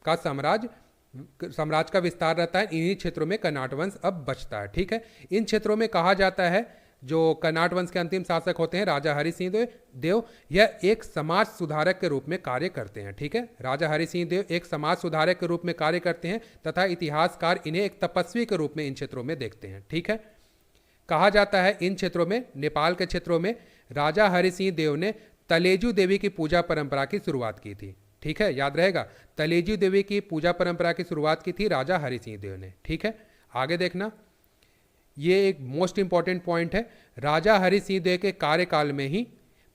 का साम्राज्य का विस्तार रहता है। इन्हीं क्षेत्रों में कर्नाट वंश अब बचता है। ठीक है। इन क्षेत्रों में कहा जाता है जो कर्नाट वंश के अंतिम शासक होते हैं राजा हरि सिंह देव, यह एक समाज सुधारक के रूप में कार्य करते हैं। ठीक है। राजा हरि सिंह देव एक समाज सुधारक के रूप में कार्य करते हैं तथा इतिहासकार इन्हें एक तपस्वी के रूप में इन क्षेत्रों में देखते हैं। ठीक है। कहा जाता है इन क्षेत्रों में, नेपाल के क्षेत्रों में, राजा हरि सिंह देव ने तलेजू देवी की पूजा परंपरा की शुरुआत की थी। ठीक है। याद रहेगा, तलेजू देवी की पूजा परंपरा की शुरुआत की थी राजा हरि सिंह देव ने। ठीक है। आगे देखना, ये एक मोस्ट इंपॉर्टेंट पॉइंट है। राजा हरि सिंह देव के कार्यकाल में ही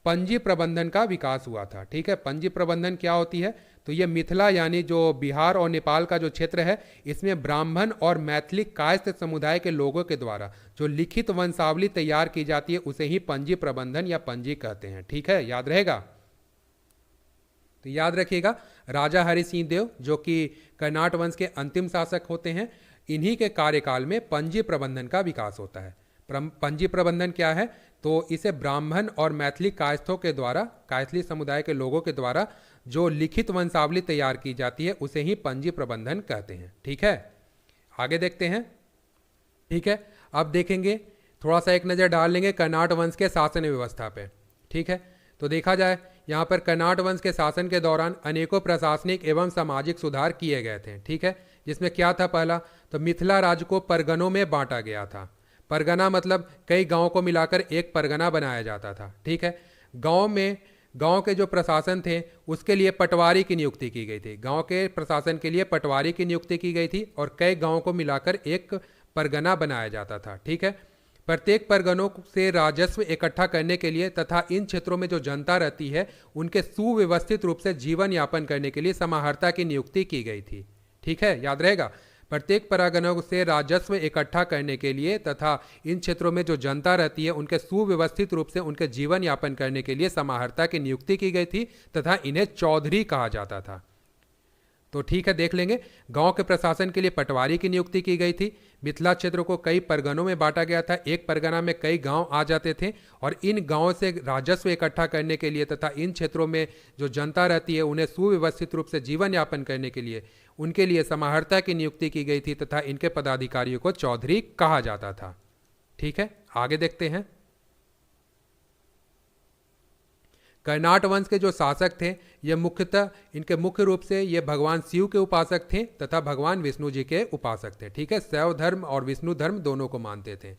पंजी प्रबंधन का विकास हुआ था। ठीक है। पंजी प्रबंधन क्या होती है, तो ये मिथिला यानी जो बिहार और नेपाल का जो क्षेत्र है, इसमें ब्राह्मण और मैथिली कायस्थ समुदाय के लोगों के द्वारा जो लिखित वंशावली तैयार की जाती है उसे ही पंजी प्रबंधन या पंजी कहते हैं। ठीक है। याद रहेगा। तो याद रखिएगा, राजा हरि सिंह देव जो कि कर्नाट वंश के अंतिम शासक होते हैं, इन्हीं के कार्यकाल में पंजी प्रबंधन का विकास होता है। पंजी प्रबंधन क्या है, तो इसे ब्राह्मण और मैथिली कायस्थों के द्वारा, कायस्थली समुदाय के लोगों के द्वारा जो लिखित वंशावली तैयार की जाती है उसे ही पंजी प्रबंधन कहते हैं। ठीक है। आगे देखते हैं। ठीक है। अब देखेंगे, थोड़ा सा एक नज़र डाल लेंगे कर्नाट वंश के शासन व्यवस्था पे। ठीक है। तो देखा जाए, यहाँ पर कर्नाट वंश के शासन के दौरान अनेकों प्रशासनिक एवं सामाजिक सुधार किए गए थे। ठीक है। जिसमें क्या था, पहला तो मिथिला राज्य को परगनों में बांटा गया था। परगना मतलब कई गांवों को मिलाकर एक परगना बनाया जाता था। ठीक है। गांव के जो प्रशासन थे उसके लिए पटवारी की नियुक्ति की गई थी। गांव के प्रशासन के लिए पटवारी की नियुक्ति की गई थी और कई गांवों को मिलाकर एक परगना बनाया जाता था। ठीक है। प्रत्येक परगनों से राजस्व इकट्ठा करने के लिए तथा इन क्षेत्रों में जो जनता रहती है उनके सुव्यवस्थित रूप से जीवन यापन करने के लिए समाहर्ता की नियुक्ति की गई थी। ठीक है। याद रहेगा, प्रत्येक परगनों से राजस्व इकट्ठा करने के लिए तथा इन क्षेत्रों में जो जनता रहती है उनके सुव्यवस्थित रूप से उनके जीवन यापन करने के लिए समाहर्ता की नियुक्ति की गई थी तथा इन्हें चौधरी कहा जाता था। तो ठीक है, देख लेंगे। गांव के प्रशासन के लिए पटवारी की नियुक्ति की गई थी। मिथिला क्षेत्र को कई परगनों में बांटा गया था। एक परगना में कई गांव आ जाते थे और इन गांवों से राजस्व इकट्ठा करने के लिए तथा इन क्षेत्रों में जो जनता रहती है उन्हें सुव्यवस्थित रूप से जीवन यापन करने के लिए उनके लिए समाहर्ता की नियुक्ति की गई थी तथा इनके पदाधिकारियों को चौधरी कहा जाता था। ठीक है, आगे देखते हैं। कर्नाट वंश के जो शासक थे ये मुख्यतः इनके मुख्य रूप से ये भगवान शिव के उपासक थे तथा भगवान विष्णु जी के उपासक थे। ठीक है, शैव धर्म और विष्णु धर्म दोनों को मानते थे।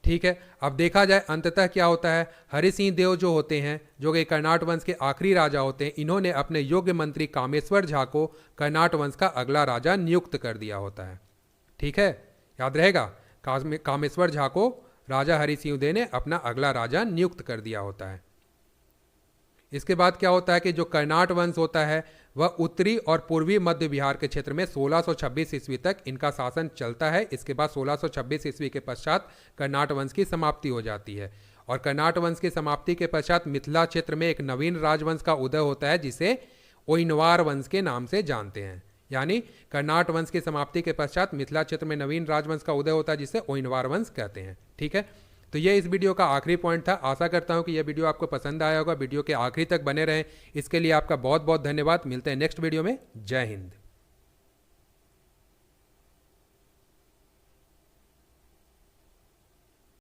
ठीक है, अब देखा जाए अंततः क्या होता है। हरि सिंह देव जो होते हैं, जो कि कर्नाट वंश के आखिरी राजा होते हैं, इन्होंने अपने योग्य मंत्री कामेश्वर झा को कर्नाट वंश का अगला राजा नियुक्त कर दिया होता है। ठीक है, याद रहेगा, कामेश्वर झा को राजा हरि सिंह देव ने अपना अगला राजा नियुक्त कर दिया होता है। इसके बाद क्या होता है कि जो कर्नाट वंश होता है वह उत्तरी और पूर्वी मध्य बिहार के क्षेत्र में 1626 ईस्वी तक इनका शासन चलता है। इसके बाद 1626 ईस्वी के पश्चात कर्नाट वंश की समाप्ति हो जाती है और कर्नाट वंश की समाप्ति के पश्चात मिथिला क्षेत्र में एक नवीन राजवंश का उदय होता है जिसे ओइनवार वंश के नाम से जानते हैं। यानी कर्नाट वंश की समाप्ति के पश्चात मिथिला क्षेत्र में नवीन राजवंश का उदय होता है जिसे ओइनवार वंश कहते हैं। ठीक है, तो ये इस वीडियो का आखिरी पॉइंट था। आशा करता हूँ कि यह वीडियो आपको पसंद आया होगा। वीडियो के आखिरी तक बने रहें, इसके लिए आपका बहुत बहुत धन्यवाद। मिलते हैं नेक्स्ट वीडियो में। जय हिंद।